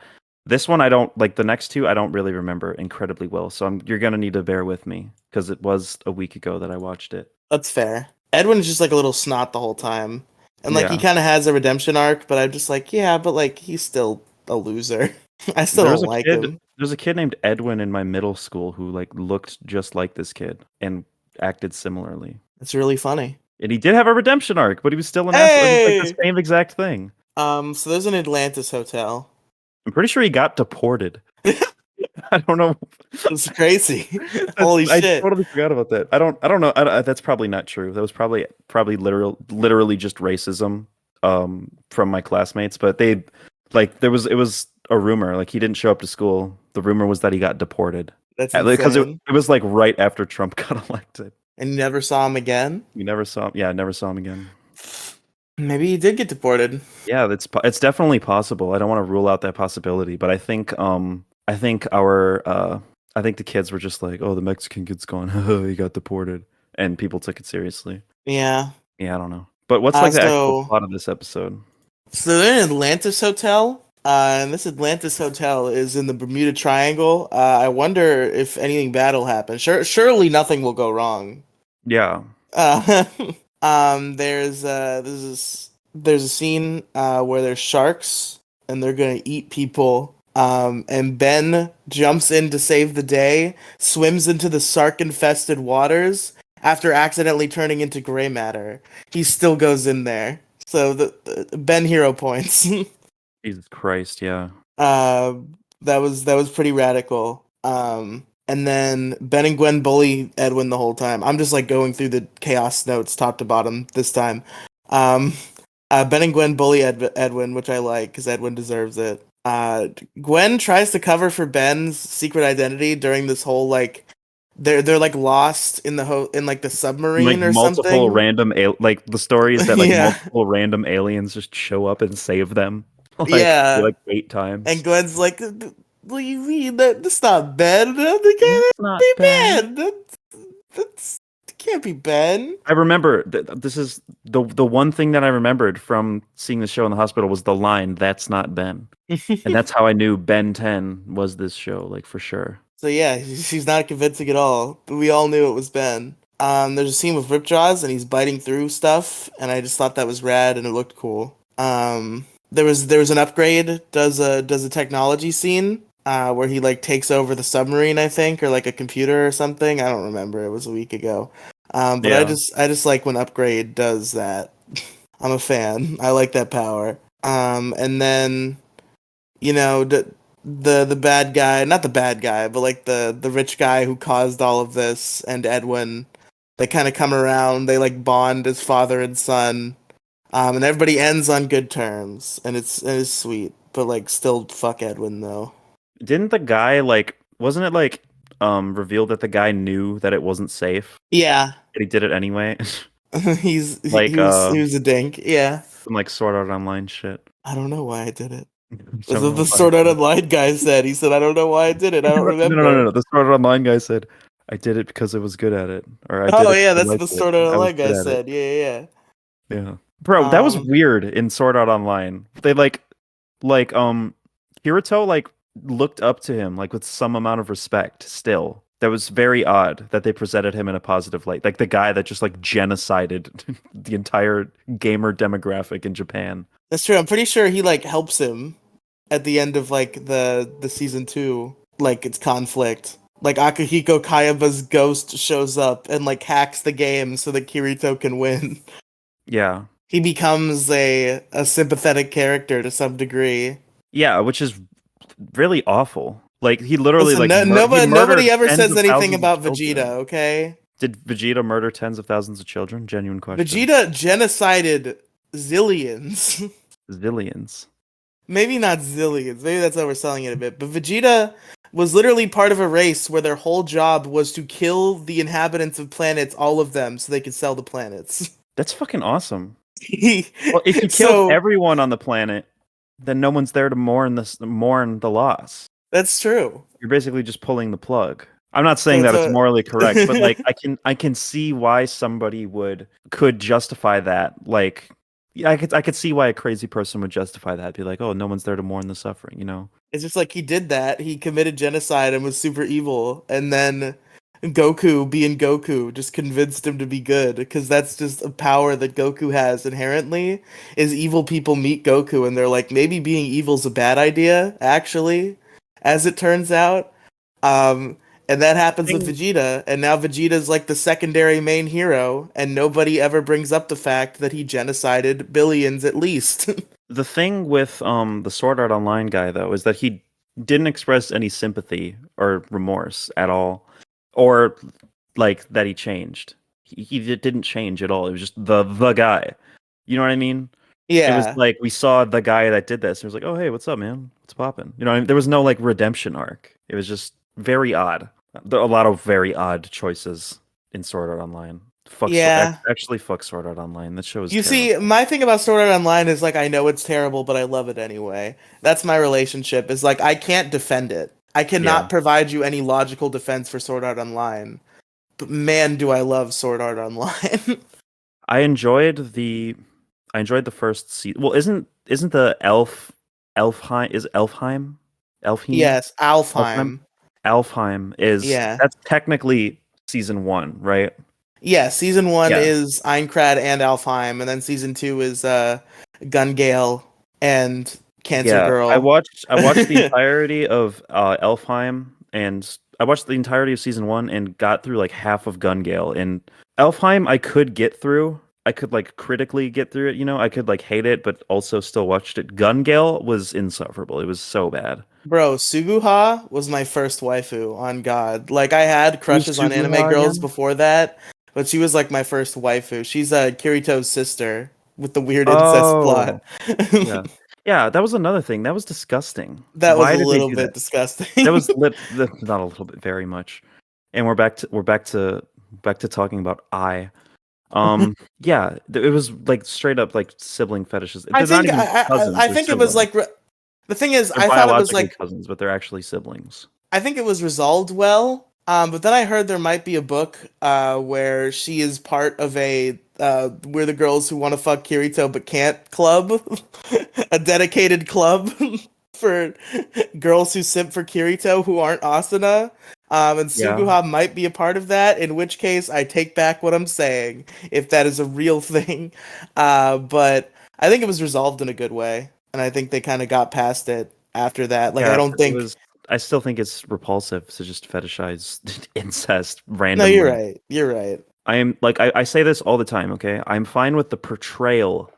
This one I don't like. The next two I don't really remember incredibly well, so you're gonna need to bear with me because it was a week ago that I watched it. That's fair. Edwin's just like a little snot the whole time. And like he Yeah, kind of has a redemption arc, but I'm just like, yeah, but like he's still a loser. I still there was don't a like kid. him. There's a kid named Edwin in my middle school who like looked just like this kid and acted similarly. It's really funny. And he did have a redemption arc, but he was still an asshole. It was like the Hey! same exact thing. So there's an Atlantis hotel. I'm pretty sure he got deported. I don't know. It's crazy. Holy I shit. totally forgot about that. I don't know. That's probably not true. That was probably literally just racism from my classmates. But they like it was a rumor. Like he didn't show up to school. The rumor was that he got deported That's because insane. it was like right after Trump got elected. And you never saw him again? We never saw him. Yeah, I never saw him again. Maybe he did get deported. Yeah, it's definitely possible. I don't want to rule out that possibility, but I think our I think the kids were just like, "Oh, the Mexican kid's gone. He got deported." And people took it seriously. Yeah. Yeah, I don't know. But what's like the actual So plot of this episode? they're in an Atlantis hotel. And this Atlantis hotel is in the Bermuda Triangle. I wonder if anything bad will happen. Surely nothing will go wrong. Yeah. Uh, there's a scene where there's sharks and they're gonna eat people. And Ben jumps in to save the day, swims into the shark-infested waters after accidentally turning into gray matter. He still goes in there. So the Ben hero points. Jesus Christ, yeah. Uh, that was pretty radical. And then Ben and Gwen bully Edwin the whole time. I'm just like going through the chaos notes top to bottom this time. Um, Ben and Gwen bully Edwin, which I like because Edwin deserves it. Gwen tries to cover for Ben's secret identity during this whole like they're like lost in in like the Like submarine or multiple something. random like the story is that like Yeah, multiple random aliens just show up and save them yeah. like 8 And times. Gwen's like, "What do you mean that's not Ben? That That's can't not be bad. Ben. That can't be Ben." I remember this is the one thing that I remembered from seeing the show in the hospital was the line, "That's not Ben." And that's how I knew Ben 10 was this show, like for sure. So yeah, she's not convincing at all, but we all knew it was Ben. There's a scene with Ripjaws and he's biting through stuff, and I just thought that was rad and it looked cool. There was an upgrade, does a technology scene, where he like takes over the submarine, I think, or like a computer or something. I don't remember. It was a week ago. But I Yeah. just like when upgrade does that. I'm a fan. I like that power. And then the bad guy, not the bad guy, but like the rich guy who caused all of this, and Edwin, they kind of come around. They like bond as father and son, and everybody ends on good terms, and it's sweet. But like, still, fuck Edwin though. Didn't the guy like wasn't it like revealed that the guy knew that it wasn't safe, Yeah, but he did it anyway? he Like was he was a dink. Yeah, some like Sword Art Online shit. I don't know why I did it. That's Don't what know the why I Sword Art did Online guy said. He said, "I don't know why I did it. I it. don't No. remember." The Sword Art Online guy said, "I did it because I was good at it," or "I did Oh it yeah, because I that's what liked the it. Sword Art I was Online good guy at it." said. Yeah, Yeah, bro, that was yeah. weird in Sword Art Online. They like Kirito like looked up to him like with some amount of respect still. That was very odd that they presented him in a positive light. Like the guy that just like genocided the entire gamer demographic in Japan. That's true. I'm pretty sure he like helps him at the end of like the season 2, like it's conflict. Like Akihiko Kayaba's ghost shows up and like hacks the game so that Kirito can win. Yeah. He becomes a sympathetic character to some degree. Yeah, which is really awful. Like he literally Listen, like he nobody murdered ever tens says of anything thousands of about Vegeta, children. okay? Did Vegeta murder tens of thousands of children? Genuine question. Vegeta genocided zillions. Zillions. Maybe not zillions. Maybe that's overselling it a bit. But Vegeta was literally part of a race where their whole job was to kill the inhabitants of planets, all of them, so they could sell the planets. That's fucking awesome. Well, if you killed So everyone on the planet, then no one's there to mourn the loss. that's true. You're basically just pulling the plug. I'm not So saying it's that it's a morally correct, but like I can see why somebody could justify that. Like, yeah, I could see why a crazy person would justify that. Be like, oh, no one's there to mourn the suffering, you know? it's just like he did that. He committed genocide and was super evil, and then Goku, being Goku, just convinced him to be good because that's just a power that Goku has inherently. Is evil people meet Goku and they're like, maybe being evil's a bad idea, actually, as it turns out. Um, and that happens with Thing Vegeta, and now Vegeta's like the secondary main hero, and nobody ever brings up the fact that he genocided billions at least. the thing with the Sword Art Online guy though is that he didn't express any sympathy or remorse at all, or like that he changed. He didn't change at all. It was just the guy. You know what I mean? It was Yeah. like we saw the guy that did this. And it was like, oh hey, what's up, man? What's poppin'? You know, what I mean? There was no like redemption arc. It was just very odd. There are a lot of very odd choices in Sword Art Online. Yeah. Actually, fuck Sword Art Online. That show is You terrible. see, my thing about Sword Art Online is like I know it's terrible, but I love it anyway. That's my relationship. Is like I can't defend it. I Yeah, cannot provide you any logical defense for Sword Art Online. But man, do I love Sword Art Online. I enjoyed the I enjoyed the first season. Well, isn't the Elfheim Yes, Elfheim Alfheim. Alfheim is Yeah. that's technically season one, right? Yeah, season 1 Yeah. is Aincrad and Alfheim, and then season 2 is Gungale and Cancer Yeah, Girl. I watched the entirety of Elfheim, and I watched the entirety of season one and got through like half of Gungale. And Elfheim, I could get through. I could like critically get through it. You know, I could like hate it, but also still watched it. Gungale was insufferable. It was so bad. Bro, Suguha was my first waifu, on God. Like, I had Who's crushes on anime Suguha girls again? before that, but she was like my first waifu. She's Kirito's sister with the weird incest plot. Oh, yeah, yeah. That was another thing. That was disgusting. That was Why a did they little do that? bit That disgusting. was not a little bit, very much. And back to talking about yeah, it was like straight up like sibling fetishes. I They're not think even cousins, I they're think it was siblings. like the thing is, They're I thought it was biologically like cousins, but they're actually siblings. I think it was resolved well. But then I heard there might be a book where she is part of a we're the girls who want to fuck Kirito but can't club, a dedicated club for girls who simp for Kirito who aren't Asuna. And Yeah. Suguha might be a part of that, in which case I take back what I'm saying, if that is a real thing. But I think it was resolved in a good way, and I think they kind of got past it after that. Like, I Yeah, don't but it think. was I still think it's repulsive to just fetishize incest No, you're randomly. right. You're right. I am like I say this all the time, okay? I'm fine with the portrayal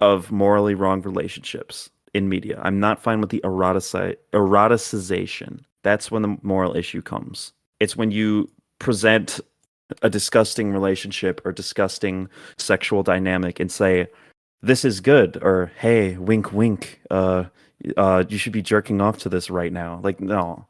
of morally wrong relationships in media. I'm not fine with the eroticization. That's when the moral issue comes. It's when you present a disgusting relationship or disgusting sexual dynamic and say, this is good, or hey, wink wink, you should be jerking off to this right now. Like, no.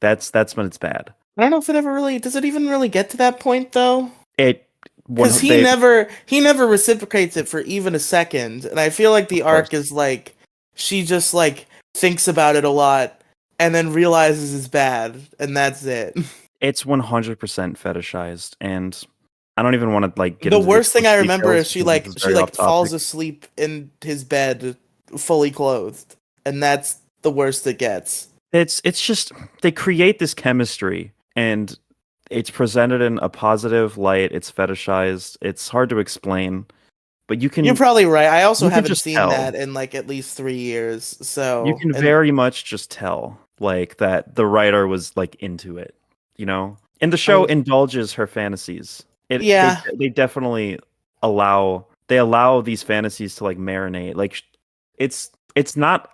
That's when it's bad. I don't know if it ever really does it even really get to that point though? It Because one they he never reciprocates it for even a second, and I feel like the of course. arc is like she just like thinks about it a lot and then realizes it's bad, and that's it. It's 100% fetishized, and I don't even want to like get The into the worst thing I explicit remember details is because this is she very off like falls topic. asleep in his bed fully clothed, and that's the worst it gets. It's just they create this chemistry and it's presented in a positive light. It's fetishized. It's hard to explain, but You're probably right. I also you can haven't just seen that tell. in like at least 3 years. You So, can and very much just tell like that the writer was like into it, you know? And the show um, indulges her fantasies. yeah, They definitely allow these fantasies to like marinate. Like it's not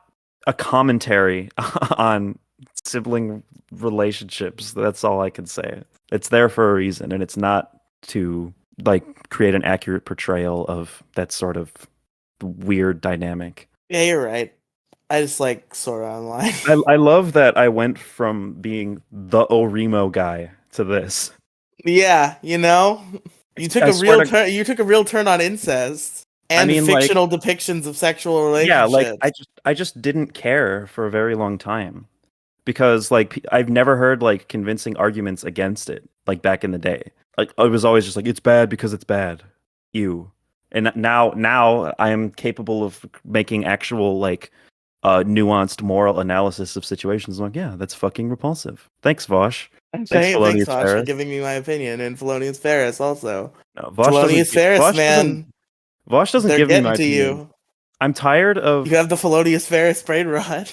a commentary on sibling relationships. That's all I can say. It's there for a reason, and it's not to like create an accurate portrayal of that sort of weird dynamic. yeah, you're right. I just like Sora Online. I love that I went from being the Oremo guy to this. Yeah, you took I a swear real to, turn. You took a real turn on incest I and mean, like, fictional depictions of sexual yeah, like relationships. I just didn't care for a very long time because like I've never heard like convincing arguments against it like back in the day. Like I was always just like it's bad because it's bad. You. And now I am capable of making actual like nuanced moral analysis of situations. I'm like, yeah, that's fucking repulsive. Thanks, Vosh. Thanks, Thanks, Felonious Vosh, for Ferris. giving me my opinion, and Felonious Ferris also. No, Vosh doesn't. Felonious Ferris, Vosh doesn't. man, Vosh doesn't they're give me getting my to opinion. you. I'm tired You of. have the Felonious Ferris brain rot.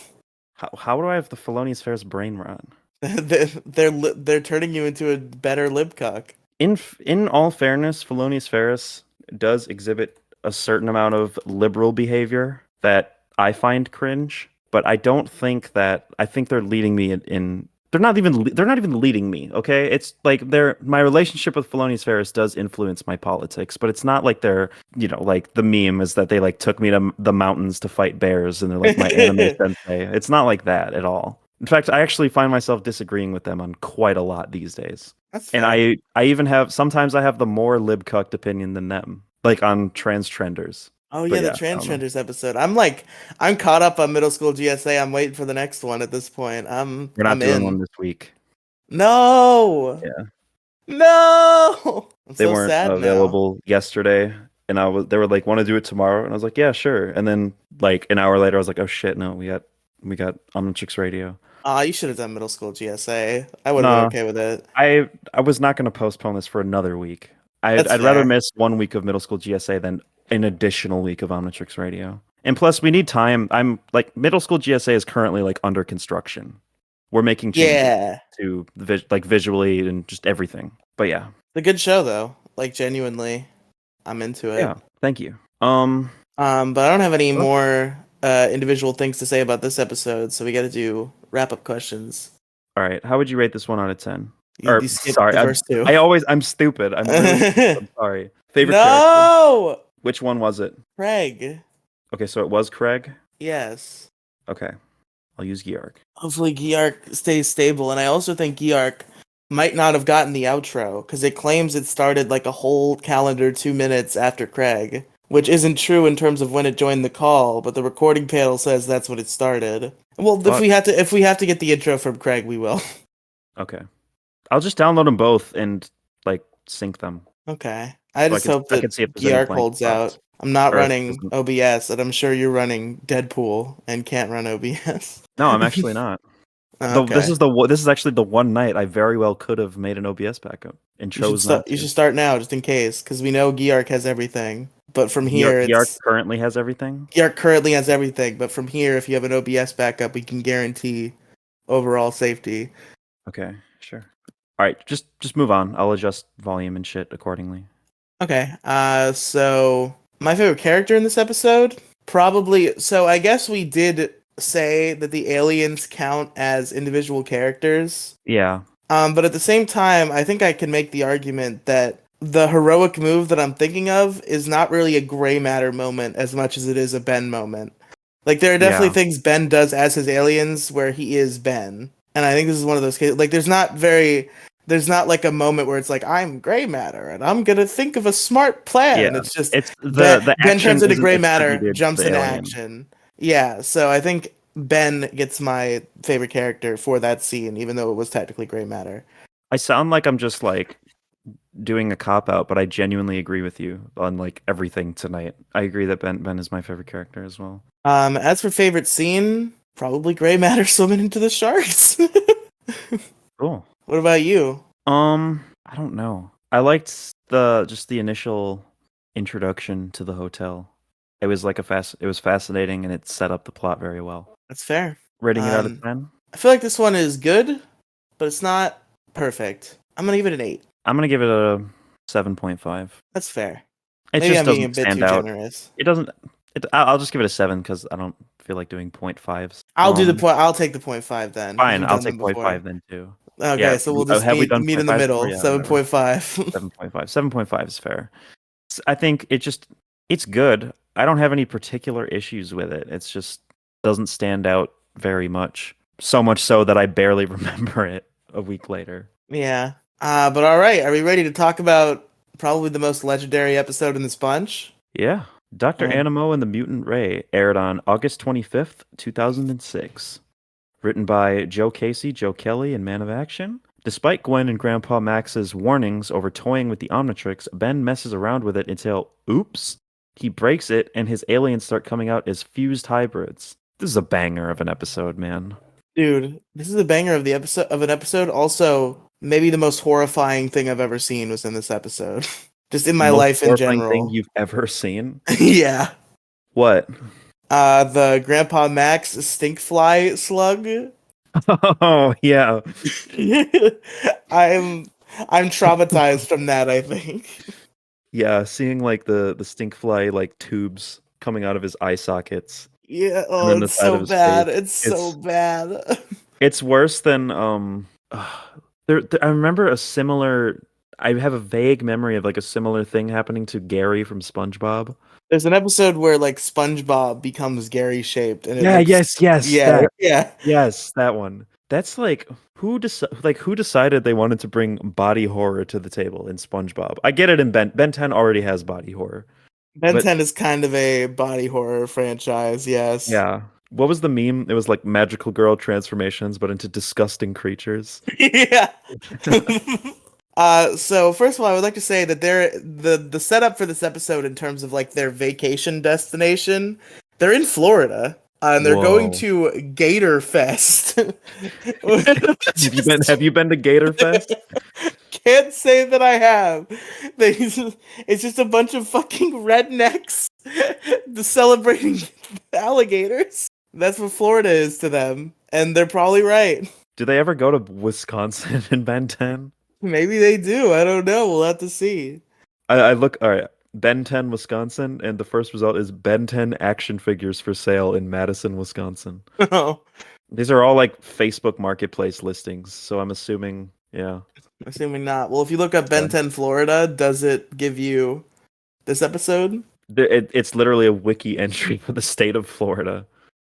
How do I have the Felonious Ferris brain rot? They're turning you into a better libcuck. In all fairness, Felonious Ferris does exhibit a certain amount of liberal behavior that I find cringe, but I don't think that I think they're leading me in they're not even leading me, okay? It's like my relationship with Felonious Ferris does influence my politics, but it's not like they're, like the meme is that they like took me to the mountains to fight bears and they're like my anime sensei. It's not like that at all. In fact, I actually find myself disagreeing with them on quite a lot these days. That's And fair. I even have sometimes I have the more libcucked opinion than them, like on trans trenders. Oh But yeah, the yeah, I don't know. Trenders episode. I'm caught up on middle school GSA. I'm waiting for the next one at this point. We're not I'm doing one in. this week. No, Yeah, no. I'm they so weren't sad now. available yesterday, and they were like, "Want to do it tomorrow?" And I was like, "Yeah, sure." And then like an hour later, I was like, "Oh shit, no, we got Omnitrix Radio." You should have done middle school GSA. I would have been No, okay with it. I was not going to postpone this for another week. That's I'd rather fair. miss 1 week of middle school GSA than an additional week of Omnitrix Radio. And plus, we need time. I'm like middle school GSA is currently like under construction. We're making changes Yeah, to like visually and just everything. But yeah, it's a good show though. Like genuinely, I'm into yeah. it. Thank you. But I don't have any Well, more individual things to say about this episode, so we got to do wrap up questions. all right. How would you rate this one out of 10? Or You skipped sorry, the first two. I'm stupid. I'm really stupid. I'm sorry. Favorite character. No, Which one was it? Craig. Okay, so it was Craig. Yes. Okay, I'll use Georg. Hopefully, Geark stays stable, and I also think Geark might not have gotten the outro because it claims it started like a whole calendar 2 minutes after Craig, which isn't true in terms of when it joined the call, but the recording panel says that's when it started. Well, Fuck. if we have to get the intro from Craig, we will. Okay. I'll just download them both and like sync them. Okay. I So just hope I that can see if there's any Geark blank holds spots. out. I'm not Or if it running doesn't. OBS, and I'm sure you're running Deadpool and can't run OBS. No, I'm actually not. Okay. This is actually the one night I very well could have made an OBS backup and chose not You to. should start now, just in case, because we know Geark has everything. But from here, Yark it's currently has everything. Geark currently has everything. But from here, if you have an OBS backup, we can guarantee overall safety. Okay, sure. All right, just move on. I'll adjust volume and shit accordingly. Okay. So my favorite character in this episode, probably. So I guess we did say that the aliens count as individual characters. Yeah. But at the same time, I think I can make the argument that the heroic move that I'm thinking of is not really a gray matter moment as much as it is a Ben moment. Like, there are definitely Yeah. things Ben does as his aliens where he is Ben. And I think this is one of those cases. Like, there's not like a moment where it's like, I'm gray matter and I'm going to think of a smart plan. Yeah. It's just It's the Ben action turns into isn't gray matter, attributed to jumps the into alien. action. Yeah, so I think Ben gets my favorite character for that scene, even though it was technically gray matter. I sound like I'm just like doing a cop out, but I genuinely agree with you on like everything tonight. I agree that Ben is my favorite character as well. As for favorite scene, probably gray matter swimming into the sharks. Cool. What about you? I don't know. I liked the initial introduction to the hotel. It was like it was fascinating and it set up the plot very well. That's fair. Rating it out of 10? I feel like this one is good, but it's not perfect. I'm gonna give it an 8. I'm gonna give it a 7.5. That's fair. It Maybe just I'm being a doesn't bit stand too out. generous. It doesn't. I'll just give it a 7 because I don't feel like doing 0.5s. I'll take the 0.5 then. Fine, You've I'll done take them before. 0.5 then too. Okay, Yeah, so we'll just have we done meet in the 0.5s middle. before? Yeah, whatever. 7.5. 7.5. 7.5 is fair. I think it's good. I don't have any particular issues with it. It's just doesn't stand out very much. So much so that I barely remember it a week later. Yeah. But all right, are we ready to talk about probably the most legendary episode in this bunch? Yeah. Dr. Alright. Animo and the Mutant Ray aired on August 25th, 2006. Written by Joe Casey, Joe Kelly, and Man of Action. Despite Gwen and Grandpa Max's warnings over toying with the Omnitrix, Ben messes around with it until, oops, he breaks it and his aliens start coming out as fused hybrids. This is a banger of an episode, man. Dude, this is a banger of an episode. Also, maybe the most horrifying thing I've ever seen was in this episode. Just in my Most life in horrifying thing general. you've ever seen? Yeah. What? The Grandpa Max stink fly slug. Oh, yeah. I'm traumatized from that, I think. Yeah, seeing like the stink fly like tubes coming out of his eye sockets. Yeah, And oh, then the it's side so of his bad. face. It's so bad. It's worse than I remember a similar. I have a vague memory of like a similar thing happening to Gary from SpongeBob. There's an episode where like SpongeBob becomes Gary shaped, and it Yeah, looks yes, yeah, that. yeah. Yes, that one. That's like who decided they wanted to bring body horror to the table in SpongeBob? I get it in Ben 10 already has body horror. Ben But 10 is kind of a body horror franchise, yes. yeah. What was the meme? It was like magical girl transformations, but into disgusting creatures. Yeah. So first of all, I would like to say that the setup for this episode in terms of like their vacation destination, they're in Florida. And they're going Whoa. to Gator Fest. Have you been to Gator Fest? Can't say that I have. It's just a bunch of fucking rednecks celebrating alligators. That's what Florida is to them, and they're probably right. Do they ever go to Wisconsin in Ben 10? Maybe they do. I don't know. We'll have to see. I look, all right, Ben 10, Wisconsin, and the first result is Ben 10 action figures for sale in Madison, Wisconsin. Oh, These are all like Facebook Marketplace listings, so I'm assuming, yeah. assuming not. Well, if you look up Ben 10 Florida, does it give you this episode? It's literally a wiki entry for the state of Florida.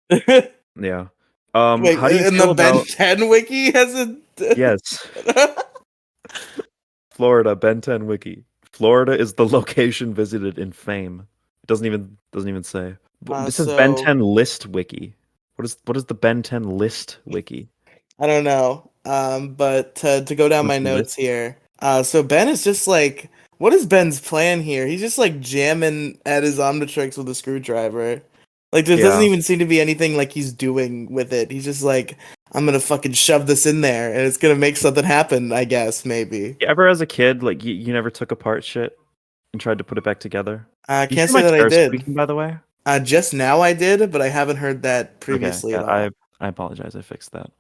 Yeah. Wait, How do you and feel the Ben about 10 wiki has a yes, Florida Ben 10 wiki. Florida is the location visited in fame. It doesn't even say. This is Ben so 10 list wiki. What is the Ben 10 list wiki? I don't know. But to go down my What's the notes here. So Ben is just like, what is Ben's plan here? He's just like jamming at his Omnitrix with a screwdriver. Like there doesn't Yeah. even seem to be anything like he's doing with it. He's just like, I'm gonna fucking shove this in there, and it's gonna make something happen. I guess maybe. You ever as a kid, like you never took apart shit and tried to put it back together? I You can't hear say my that I chair did. squeaking, by the way? Just now I did, but I haven't heard that previously Okay, at yeah, all. I apologize. I fixed that.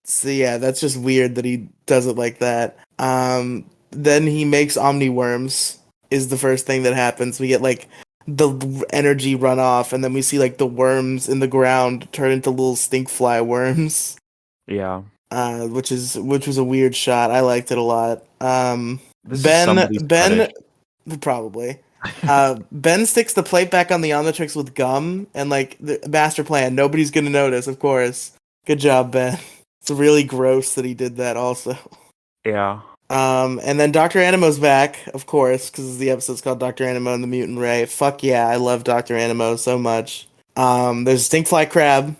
So yeah, that's just weird that he does it like that. Then he makes Omni worms is the first thing that happens. We get like the energy run off, and then we see like the worms in the ground turn into little stink fly worms. Yeah. Which was a weird shot. I liked it a lot. This is somebody's Ben fetish. probably. Ben sticks the plate back on the Omnitrix with gum, and like the master plan, nobody's gonna notice, of course. Good job, Ben. It's really gross that he did that also. Yeah. And then Dr. Animo's back, of course, because the episode's called Dr. Animo and the Mutant Ray. Fuck yeah, I love Dr. Animo so much. There's a stinkfly crab.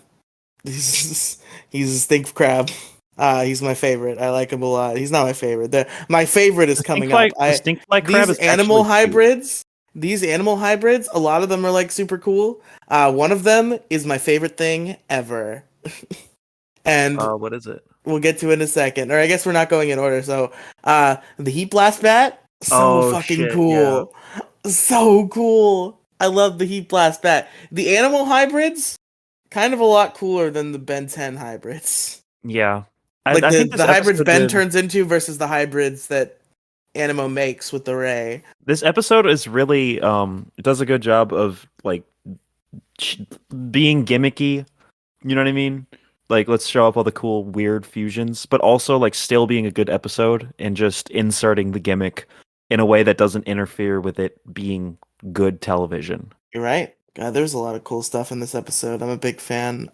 He's a stink crab. He's my favorite. I like him a lot. He's not my favorite. My favorite is coming up. The stinkfly crab These is animal actually cute. hybrids. These animal hybrids. A lot of them are like super cool. One of them is my favorite thing ever. And What is it? we'll get to it in a second. Or I guess we're not going in order. So, the Heat Blast Bat, so fucking shit, cool. So cool. I love the Heat Blast Bat. The animal hybrids, kind of a lot cooler than the Ben 10 hybrids. Yeah. Like I think the hybrids episode Ben did- turns into versus the hybrids that Animo makes with the Ray. This episode is really it does a good job of like being gimmicky. You know what I mean? Like let's show up all the cool weird fusions, but also like still being a good episode and just inserting the gimmick in a way that doesn't interfere with it being good television. You're right. God, there's a lot of cool stuff in this episode. I'm a big fan.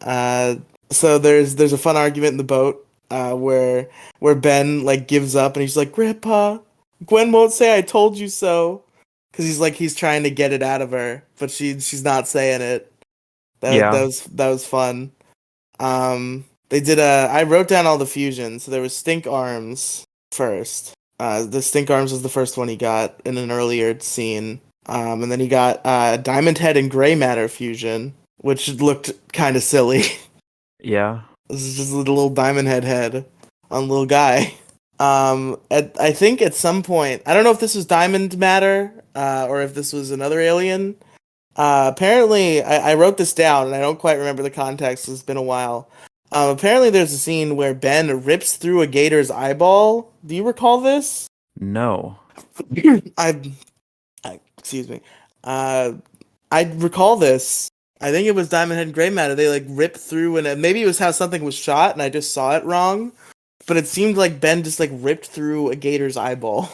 So there's a fun argument in the boat, where Ben like gives up and he's like, "Grandpa, Gwen won't say I told you so," because he's trying to get it out of her, but she's not saying it. Yeah. That was fun. They did I wrote down all the fusions. So there was Stink Arms first. The Stink Arms was the first one he got in an earlier scene. And then he got Diamond Head and Gray Matter fusion, which looked kind of silly. Yeah. This is just a little Diamond Head on a little guy. I think at some point, I don't know if this was Diamond Matter, or if this was another alien. Apparently, I wrote this down, and I don't quite remember the context. It's been a while. Apparently, there's a scene where Ben rips through a gator's eyeball. Do you recall this? No. Excuse me. I recall this. I think it was Diamond Head and Gray Matter. They like ripped through, and maybe it was how something was shot, and I just saw it wrong. But it seemed like Ben just like ripped through a gator's eyeball.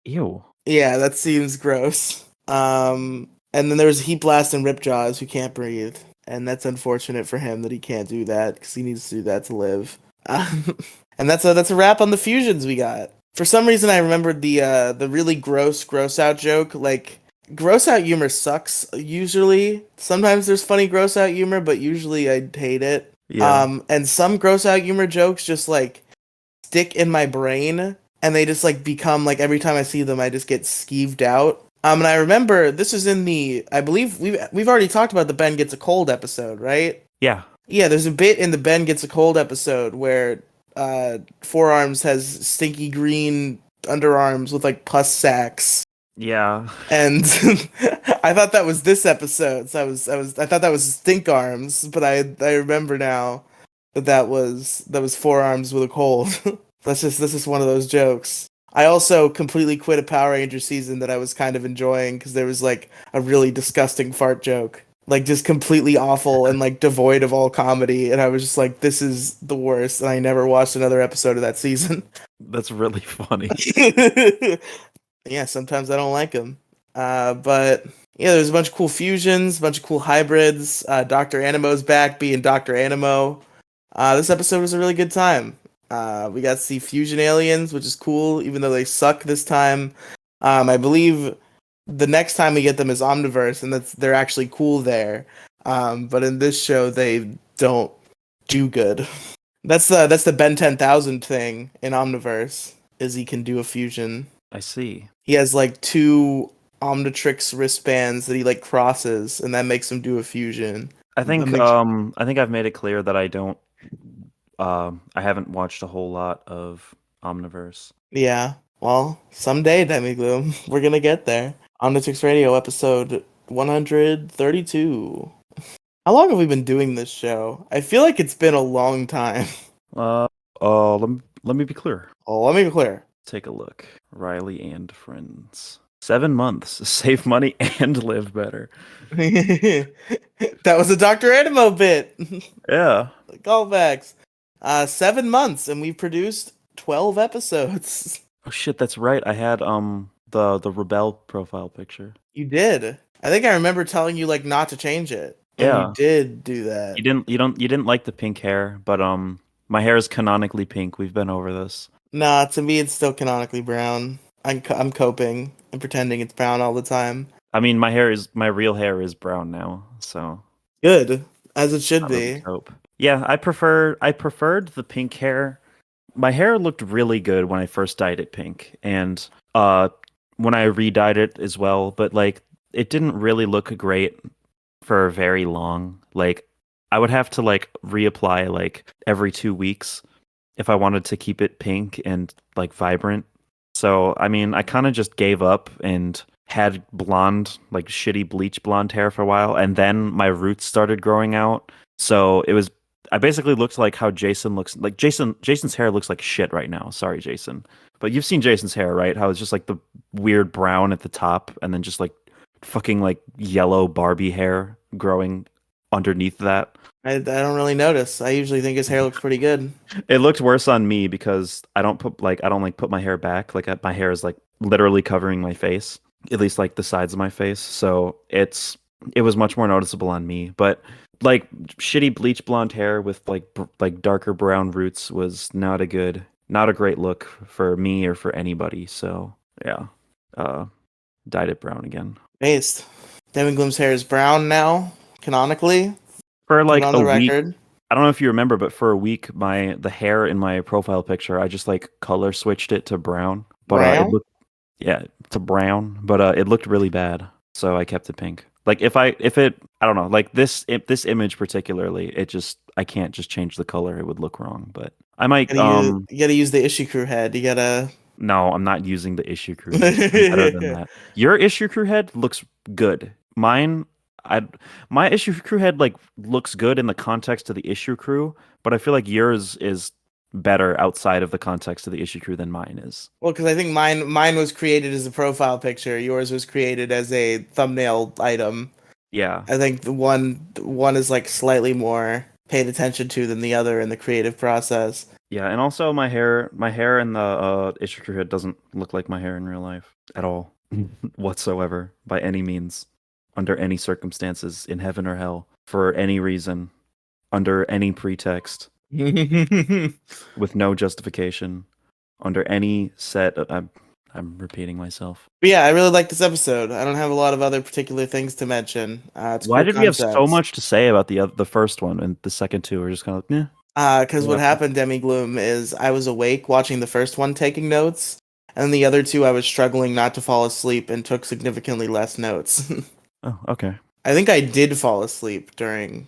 Ew. Yeah, that seems gross. And then there's Heat Blast and Ripjaws who can't breathe, and that's unfortunate for him that he can't do that because he needs to do that to live. And that's a wrap on the fusions we got. For some reason, I remembered the really gross out joke. Like, gross out humor sucks usually. Sometimes there's funny gross out humor, but usually I hate it. Yeah. And some gross out humor jokes just like stick in my brain, and they just like become like every time I see them, I just get skeeved out. And I remember this is in I believe we've already talked about the Ben Gets a Cold episode, right? Yeah. Yeah, there's a bit in the Ben Gets a Cold episode where Forearms has stinky green underarms with like pus sacks. Yeah. And I thought that was this episode. So I thought that was Stink Arms, but I remember now that was Forearms with a cold. This is one of those jokes. I also completely quit a Power Ranger season that I was kind of enjoying because there was like a really disgusting fart joke, like just completely awful and like devoid of all comedy, and I was just like, this is the worst, and I never watched another episode of that season. That's really funny. Yeah, sometimes I don't like them. But yeah, there's a bunch of cool fusions, a bunch of cool hybrids. Dr. Animo's back being Dr. Animo. This episode was a really good time. We got to see fusion aliens, which is cool, even though they suck this time. I believe the next time we get them is Omniverse, and they're actually cool there. But in this show, they don't do good. That's the Ben 10,000 thing in Omniverse, is he can do a fusion. I see. He has like 2 Omnitrix wristbands that he like crosses, and that makes him do a fusion. I think I've made it clear that I don't. I haven't watched a whole lot of Omniverse. Yeah, well, someday, Demigloom, we're gonna get there. Omnitrix Radio, episode 132. How long have we been doing this show? I feel like it's been a long time. Let me be clear. Oh, let me be clear. Take a look. Riely and Friends. 7 months. Save money and live better. That was a Dr. Animo bit. Yeah. Callbacks. 7 months, and we've produced 12 episodes. Oh shit, that's right. I had the Rebel profile picture. You did. I think I remember telling you like not to change it. And Yeah. you did do that. You didn't like the pink hair, but my hair is canonically pink. We've been over this. Nah, to me it's still canonically brown. I'm coping and pretending it's brown all the time. I mean, my real hair is brown now, so Good, as it should I be. would hope. Yeah, I preferred the pink hair. My hair looked really good when I first dyed it pink, and when I re-dyed it as well, but like it didn't really look great for very long. Like I would have to like reapply like every 2 weeks if I wanted to keep it pink and like vibrant. So I mean, I kind of just gave up and had blonde, like shitty bleach blonde hair for a while, and then my roots started growing out. So I basically looked like how Jason looks. Like Jason's hair looks like shit right now. Sorry, Jason. But you've seen Jason's hair, right? How it's just like the weird brown at the top and then just like fucking like yellow Barbie hair growing underneath that. I don't really notice. I usually think his hair looks pretty good. It looked worse on me because I don't put my hair back. Like my hair is like literally covering my face, at least like the sides of my face. So it's it was much more noticeable on me. But like shitty bleach blonde hair with like darker brown roots was not a great look for me or for anybody. So yeah, uh, dyed it brown again Based. Demigloom's hair is brown now, canonically. for Put it like on a the week. record. I don't know if you remember, but for a week, the hair in my profile picture, I just like color switched it to brown. But it Brown? looked yeah to brown, but it looked really bad, so I kept it pink. Like if it I don't know, like this image particularly, I can't just change the color; it would look wrong. But I might You gotta use the issue crew head. You gotta. no, I'm not using the issue crew head. I'm better than that. Your issue crew head looks good. Mine, I my issue crew head like looks good in the context of the issue crew, but I feel like yours is better outside of the context of the issue crew than mine is. Well, because I think mine was created as a profile picture. Yours was created as a thumbnail item. Yeah. I think the one is like slightly more paid attention to than the other in the creative process. Yeah, and also my hair in the issue crew head doesn't look like my hair in real life at all whatsoever by any means, under any circumstances in heaven or hell, for any reason, under any pretext. With no justification under any set of, I'm repeating myself. But yeah, I really like this episode. I don't have a lot of other particular things to mention. It's Why cool did we have so concepts. much to say about the first one, and the second two are just kind of like, Because what happened, Demigloom, is I was awake watching the first one, taking notes, and the other two I was struggling not to fall asleep and took significantly less notes. oh, okay. I think I did fall asleep during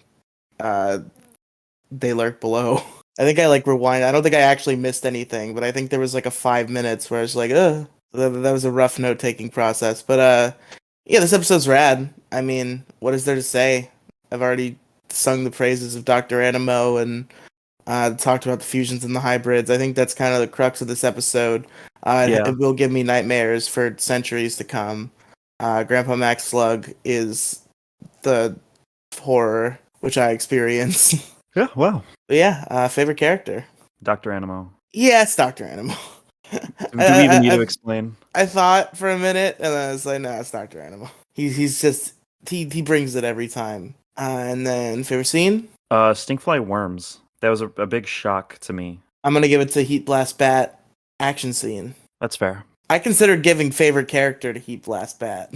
They Lurk Below. I think I like rewind. I don't think I actually missed anything, but I think there was like a 5 minutes where I was like, ugh. That was a rough note taking process. But yeah, this episode's rad. I mean, what is there to say? I've already sung the praises of Dr. Animo and talked about the fusions and the hybrids. I think that's kind of the crux of this episode. Yeah. It will give me nightmares for centuries to come. Grandpa Max Slug is the horror which I experience. Yeah. Wow. But yeah, favorite character. Dr. Animo. Yeah, it's Dr. Animo. Do we even need to I, explain? I thought for a minute, and then I was like, no, it's Dr. Animo. He's just he brings it every time. And then favorite scene. Stinkfly worms. That was a big shock to me. I'm gonna give it to Heat Blast Bat action scene. That's fair. I considered giving favorite character to Heat Blast Bat,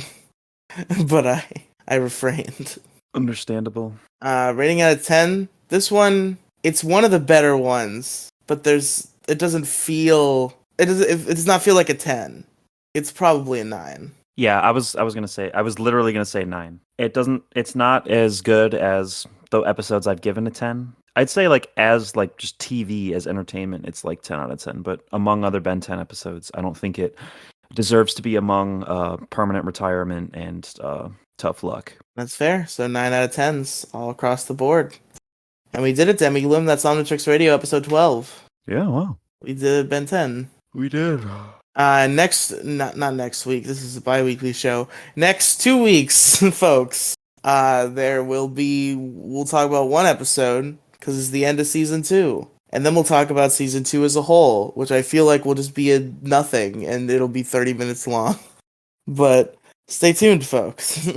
but I refrained. Understandable. Rating out of 10. This one, it's one of the better ones, but it doesn't feel it does not feel like a 10. It's probably a 9. Yeah, I was literally gonna say 9. It's not as good as the episodes I've given a 10. I'd say as just TV as entertainment, it's like 10 out of 10. But among other Ben 10 episodes, I don't think it deserves to be among permanent retirement and tough luck. That's fair. So 9 out of 10s all across the board. And we did it, Demigloom. That's Omnitrix Radio, episode 12. Yeah, wow. We did Ben 10. We did. Not next week. This is a bi-weekly show. Next 2 weeks, folks. We'll talk about one episode because it's the end of season 2. And then we'll talk about season 2 as a whole, which I feel like will just be a nothing and it'll be 30 minutes long. But stay tuned, folks.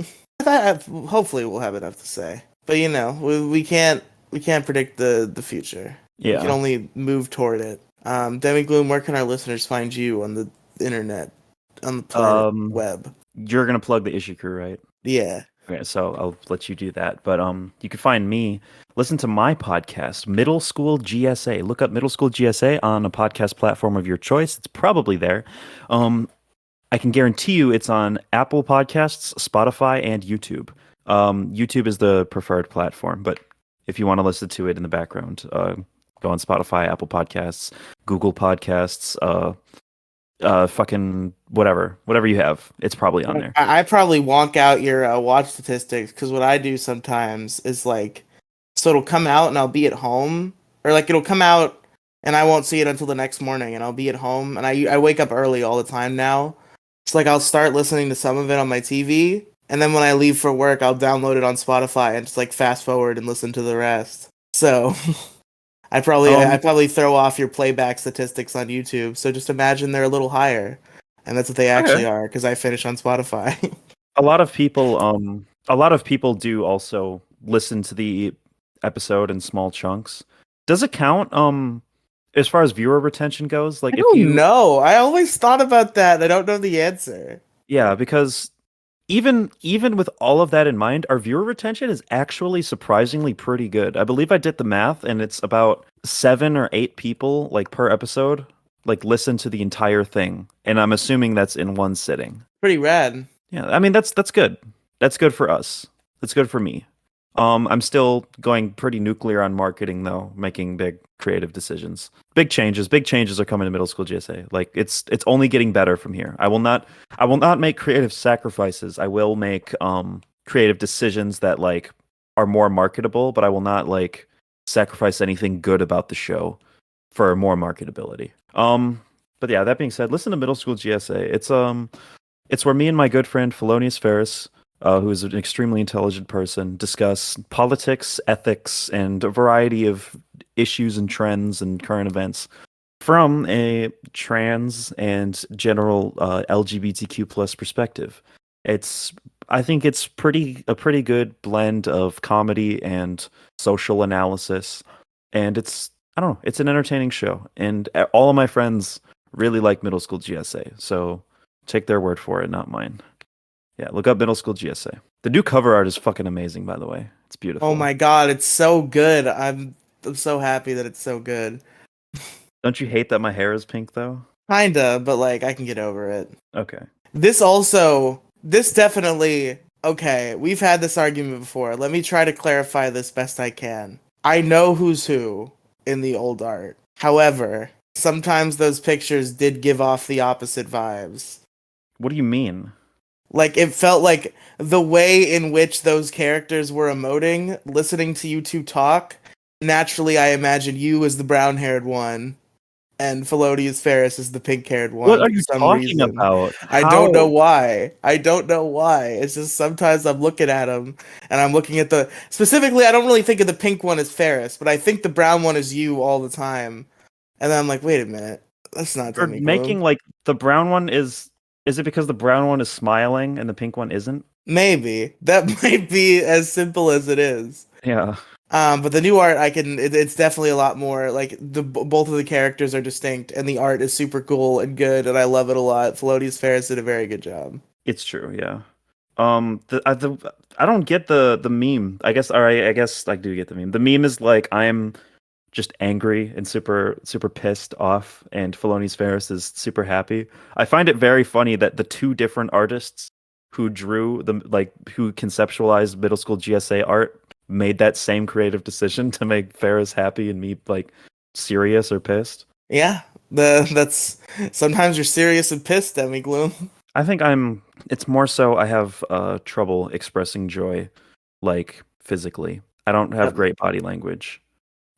Hopefully we'll have enough to say. But we can't predict the future. Yeah. We can only move toward it. Demigloom, where can our listeners find you on the internet, on the planet web? You're gonna plug the issue crew, right? Yeah. Okay, so I'll let you do that. But you can find me. Listen to my podcast, Middle School GSA. Look up Middle School GSA on a podcast platform of your choice. It's probably there. I can guarantee you it's on Apple Podcasts, Spotify, and YouTube. YouTube is the preferred platform, but if you want to listen to it in the background, go on Spotify, Apple Podcasts, Google Podcasts, fucking whatever you have, it's probably on there. I probably wonk out your watch statistics because what I do sometimes is so it'll come out and I'll be at home, or it'll come out and I won't see it until the next morning, and I'll be at home, and I wake up early all the time now. It's I'll start listening to some of it on my TV, and then when I leave for work, I'll download it on Spotify and just fast forward and listen to the rest. So I probably throw off your playback statistics on YouTube. So just imagine they're a little higher, and that's what they actually are because I finish on Spotify. A lot of people a lot of people do also listen to the episode in small chunks. Does it count as far as viewer retention goes? Like I if don't you know. I always thought about that. I don't know the answer. yeah, because even with all of that in mind, our viewer retention is actually surprisingly pretty good. I believe I did the math and it's about 7 or 8 people like per episode like listen to the entire thing. And I'm assuming that's in one sitting. Pretty rad. Yeah, I mean that's good. That's good for us. That's good for me. I'm still going pretty nuclear on marketing though, making big creative decisions. Big changes are coming to middle school GSA. Like it's only getting better from here. I will not make creative sacrifices. I will make creative decisions that like are more marketable, but I will not like sacrifice anything good about the show for more marketability. But yeah, that being said, listen to middle school GSA. It's where me and my good friend Felonius Ferris, who is an extremely intelligent person, discuss politics, ethics, and a variety of issues and trends and current events from a trans and general LGBTQ plus perspective. It's I think it's a pretty good blend of comedy and social analysis, and it's I don't know, it's an entertaining show, and all of my friends really like middle school GSA, so take their word for it, not mine. Yeah, look up middle school GSA. The new cover art is fucking amazing, by the way. It's beautiful. Oh my god, it's so good. I'm so happy that it's so good. Don't you hate that my hair is pink though? Kinda, but like I can get over it. Okay. This definitely, okay, we've had this argument before. Let me try to clarify this best I can. I know who's who in the old art. However, sometimes those pictures did give off the opposite vibes. What do you mean? Like, it felt like the way in which those characters were emoting, listening to you two talk, naturally I imagine you as the brown-haired one, and Felonius Ferris is the pink-haired one What are for you some talking reason. about? I don't know why. I don't know why. It's just sometimes I'm looking at them, and I'm looking at the... Specifically, I don't really think of the pink one as Ferris, but I think the brown one is you all the time. And then I'm like, wait a minute. That's not You're Demigloom. making like the brown one is it because the brown one is smiling and the pink one isn't? Maybe. That might be as simple as it is. Yeah. But the new art, it's definitely a lot more like both of the characters are distinct, and the art is super cool and good, and I love it a lot. Felonious Ferris did a very good job. It's true, yeah. I don't get the meme. I guess, all right, I guess I do get the meme. The meme is like I'm just angry and super pissed off, and Felonious Ferris is super happy. I find it very funny that the two different artists who drew who conceptualized middle school GSA art made that same creative decision to make Ferris happy and me like serious or pissed. Yeah, that's sometimes you're serious and pissed, Demigloom. I think it's more so I have trouble expressing joy like physically. I don't have great body language.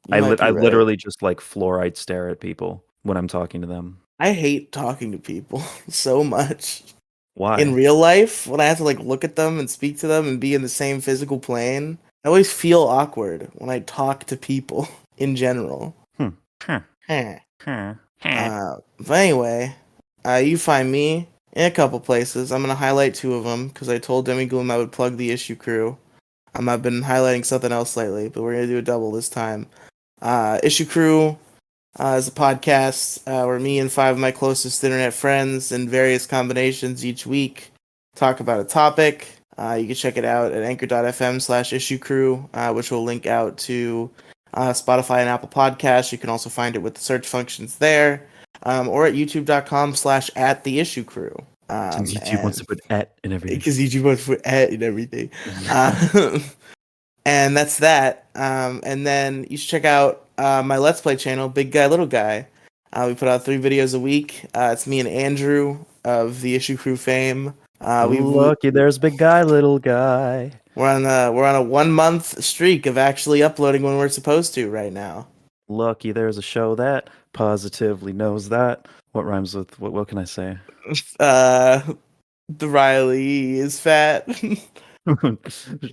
I Right. literally just like fluoride stare at people when I'm talking to them. I hate talking to people so much. Why? In real life, when I have to like look at them and speak to them and be in the same physical plane, I always feel awkward when I talk to people in general. Huh. Huh. Huh. But anyway, you find me in a couple places. I'm gonna highlight two of them because I told Demigloom I would plug the issue crew. I've been highlighting something else lately, but we're gonna do a double this time. Issue crew is a podcast where me and 5 of my closest internet friends in various combinations each week talk about a topic. You can check it out at anchor.fm/issue crew, which will link out to Spotify and Apple Podcasts. You can also find it with the search functions there, or at youtube.com/@theissuecrew. Since YouTube wants to put "at" in everything. Because YouTube wants to put "at" in everything. And that's that. And then you should check out my Let's Play channel, Big Guy, Little Guy. We put out 3 videos a week. It's me and Andrew of the Issue Crew fame. Lucky there's Big Guy, Little Guy. We're on a 1-month streak of actually uploading when we're supposed to right now. Lucky there's a show that positively knows that. What rhymes with what can I say? The Riely is fat.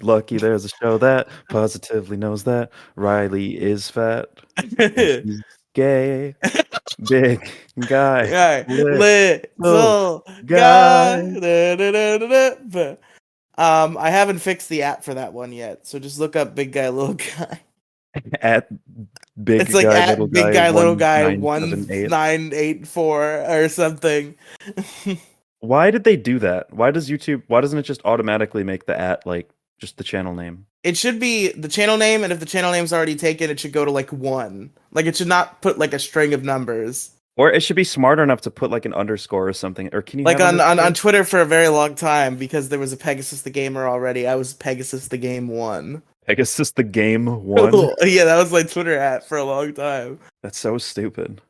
Lucky there's a show that positively knows that Riely is fat. He's gay. Big guy. Little guy. I haven't fixed the app for that one yet, so just look up big guy little guy. At It's big like guy, little at big guy, guy little guy 1978. 1984 or something. Why did they do that? Why doesn't it just automatically make the at like just the channel name? It should be the channel name, and if the channel name's already taken, it should go to like 1. Like it should not put like a string of numbers. Or it should be smart enough to put like an underscore or something. Or can you Like have on underscores? Twitter for a very long time, because there was a Pegasus the Gamer already. I was Pegasus the Game 1. Pegasus the game one? Yeah, that was my Twitter at for a long time. That's so stupid.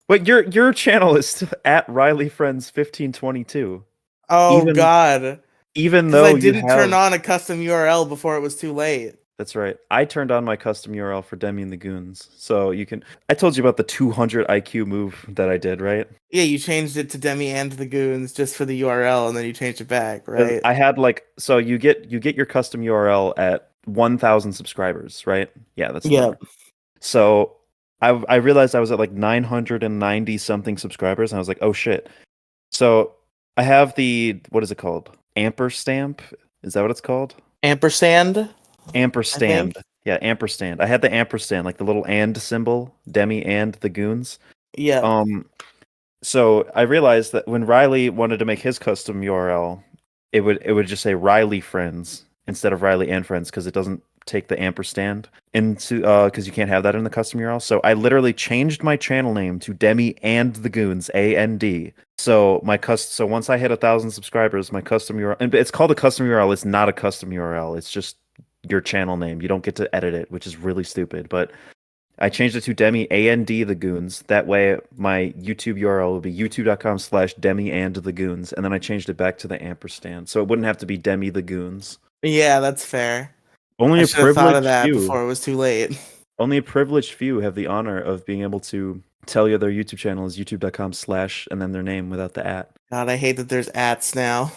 But your channel is still at Riely Friends 1522. Oh Even God, even because I though you didn't turn have on a custom URL before it was too late. That's right. I turned on my custom URL for Demi and the Goons. So you can I told you about the 200 IQ move that I did, right? Yeah, you changed it to Demi and the Goons just for the URL, and then you changed it back, 'Cause right? I had like so you get your custom URL at 1,000 subscribers, right? Yeah, that's the Yeah. number. So I realized I was at like 990 something subscribers and I was like, "Oh shit." So I have the what is it called? Amperstamp? Is that what it's called? Ampersand, I think. Ampersand. Yeah, ampersand. I had the ampersand, like the little and symbol, Demi and the Goons. Yeah. Um so I realized that when Riley wanted to make his custom URL, it would just say Riley Friends instead of Riley and Friends because it doesn't take the ampersand into because you can't have that in the custom URL. So I literally changed my channel name to Demi and the Goons, AND. So once I hit 1,000 subscribers, my custom URL, and it's called a custom URL. It's not a custom URL. It's just your channel name. You don't get to edit it, which is really stupid. But I changed it to Demi and the Goons. That way, my YouTube URL will be youtube.com/Demi and the Goons. And then I changed it back to the ampersand. So it wouldn't have to be Demi the Goons. Yeah, that's fair. Only I a should have thought of privileged that few, before it was too late. only a privileged few have the honor of being able to tell you their YouTube channel is youtube.com/ and then their name without the at. God, I hate that there's ats now.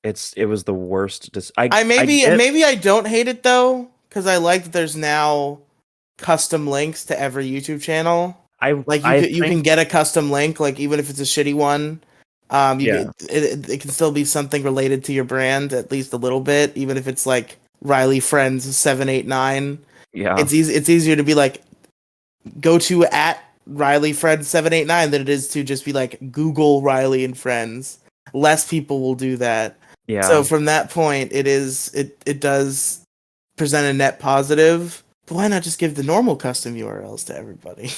It was the worst. I I maybe get maybe I don't hate it though, because I like that there's now custom links to every YouTube channel. Like I you think can get a custom link, like even if it's a shitty one. yeah It can still be something related to your brand at least a little bit, even if it's like Riley Friends 789. yeah It's easier to be like go to at Riley Friends 789 than it is to just be like Google Riley and Friends. Less people will do that. So yeah from that point, it does present a net positive. But why not just give the normal custom URLs to everybody?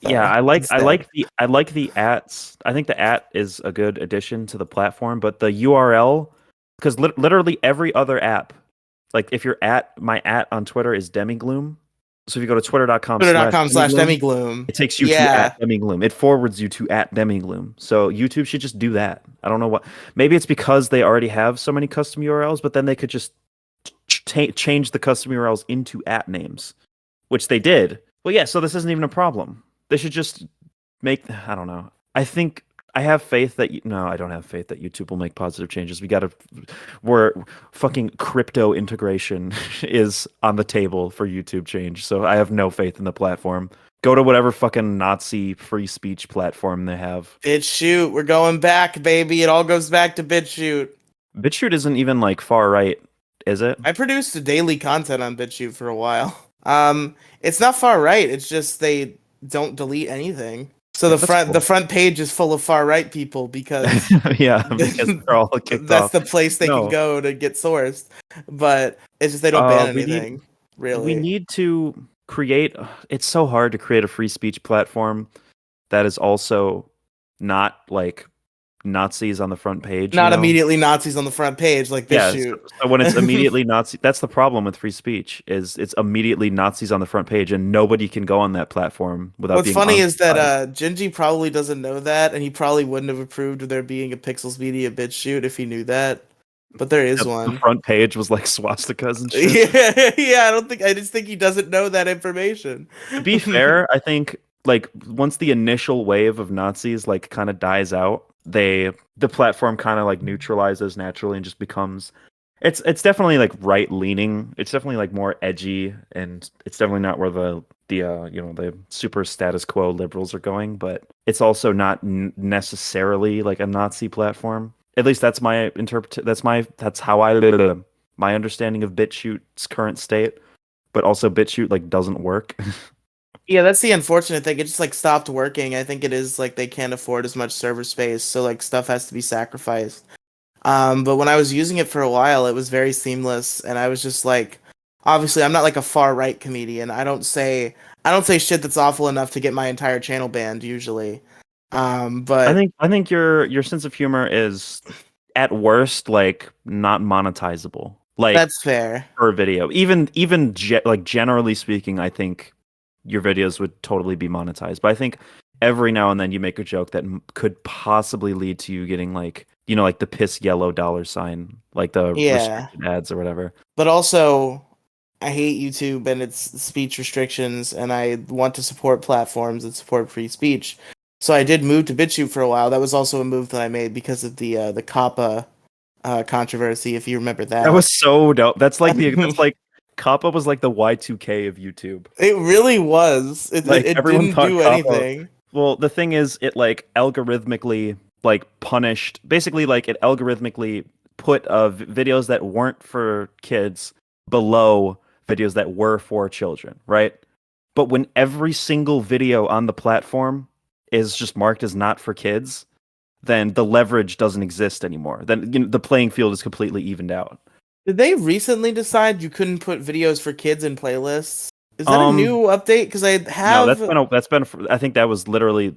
Yeah, Though instead. I like the ats. I think the at is a good addition to the platform, but the URL because literally every other app, like if you're at my at on Twitter is Demigloom. So if you go to twitter.com/Demigloom, Twitter.com/Demigloom. it takes you to Yeah. at Demigloom. It forwards you to at Demigloom. So YouTube should just do that. I don't know what. Maybe it's because they already have so many custom URLs, but then they could just change the custom URLs into at names, which they did. Well, yeah. So this isn't even a problem. They should just make. I don't know. I think I have faith that no, I don't have faith that YouTube will make positive changes. We're fucking crypto integration is on the table for YouTube change. So I have no faith in the platform. Go to whatever fucking Nazi free speech platform they have. BitChute, we're going back, baby. It all goes back to BitChute. BitChute isn't even like far right, is it? I produced daily content on BitChute for a while. It's not far right. It's just they don't delete anything. So Yeah, that's the cool. front page is full of far right people because Yeah, because they're all kicked that's off. the place they can No, go to get sourced. But it's just they don't ban we need anything, we really. need to create. It's so hard to create a free speech platform that is also not like Nazis on the front page. Not immediately Nazis on the front page like Yeah. BitChute. So when it's immediately Nazi, that's the problem with free speech. Is it's immediately Nazis on the front page, and nobody can go on that platform without What's being funny is that ostracized. Gingy probably doesn't know that, and he probably wouldn't have approved of there being a Pixels Media BitChute if he knew that. But there is The one. front page was like swastikas and shit. Yeah. I just think he doesn't know that information. To be fair, I think like once the initial wave of Nazis like kind of dies out, the platform kind of like neutralizes naturally and just becomes it's definitely like right leaning. It's definitely like more edgy, and it's definitely not where the super status quo liberals are going, but it's also not necessarily like a Nazi platform. At least that's my that's how my understanding of BitChute's current state. But also BitChute like doesn't work. Yeah, that's the unfortunate thing. It just like stopped working. I think it is like they can't afford as much server space, so like stuff has to be sacrificed. But when I was using it for a while, it was very seamless, and I was just like, obviously, I'm not like a far right comedian. I don't say shit that's awful enough to get my entire channel banned usually. But I think your sense of humor is at worst like not monetizable. Like that's fair. per video. Like generally speaking, I think your videos would totally be monetized. But I think every now and then you make a joke that could possibly lead to you getting like, like the piss yellow $sign, like the Yeah, restricted ads or whatever. but also I hate YouTube and its speech restrictions, and I want to support platforms that support free speech. So I did move to BitChute for a while. That was also a move that I made because of the Kappa controversy, if you remember That that. was so dope. That's like Kappa was like the Y2K of YouTube. It really was. Like It everyone didn't thought do Kappa. anything. Well, the thing is, it like algorithmically like punished. Basically, like it algorithmically put videos that weren't for kids below videos that were for children, right? But when every single video on the platform is just marked as not for kids, then the leverage doesn't exist anymore. Then the playing field is completely evened out. Did they recently decide you couldn't put videos for kids in playlists? Is that a Um, new update? Because I no, have, I think that was literally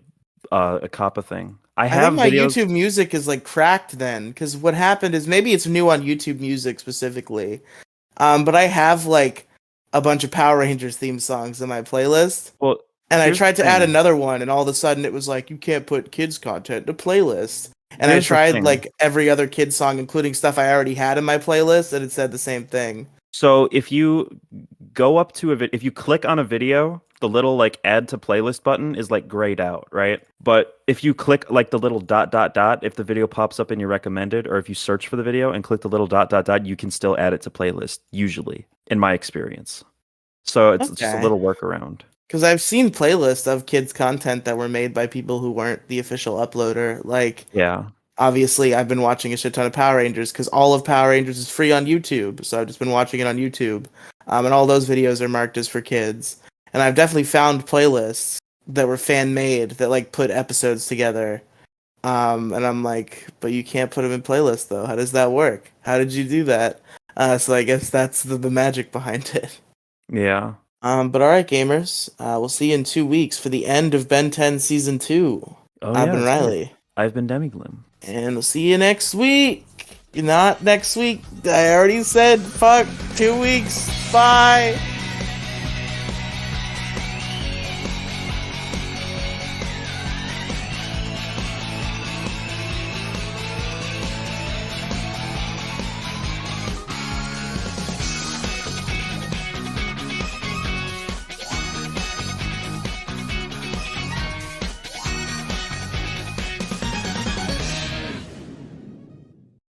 a Kappa thing. I I think have my videos. YouTube Music is like cracked then. Because what happened is maybe it's new on YouTube Music specifically. But I have like a bunch of Power Rangers theme songs in my playlist. Well, And I here's the tried to add thing. another one, and all of a sudden it was like, you can't put kids content in a playlist. And I Here's the tried thing. like every other kid song, including stuff I already had in my playlist, and it said the same thing. So if you go up to if you click on a video, the little like add to playlist button is like grayed out, right? But if you click like the little dot dot dot, if the video pops up in your recommended, or if you search for the video and click the little dot dot dot, you can still add it to playlist, usually, in my experience. So it's just a Okay. little workaround. Because I've seen playlists of kids' content that were made by people who weren't the official uploader. Like, Yeah. obviously, I've been watching a shit ton of Power Rangers because all of Power Rangers is free on YouTube. So I've just been watching it on YouTube. And all those videos are marked as for kids. And I've definitely found playlists that were fan made that like put episodes together. And I'm like, but you can't put them in playlists though. How does that work? How did you do that? So I guess that's the magic behind it. Yeah. But alright, gamers. We'll see you in 2 weeks for the end of Ben 10 Season 2. Oh I've yeah, been that's right. Riely. I've been Demigloom. And we'll see you next week. Not next week. I already said fuck 2 weeks. Bye.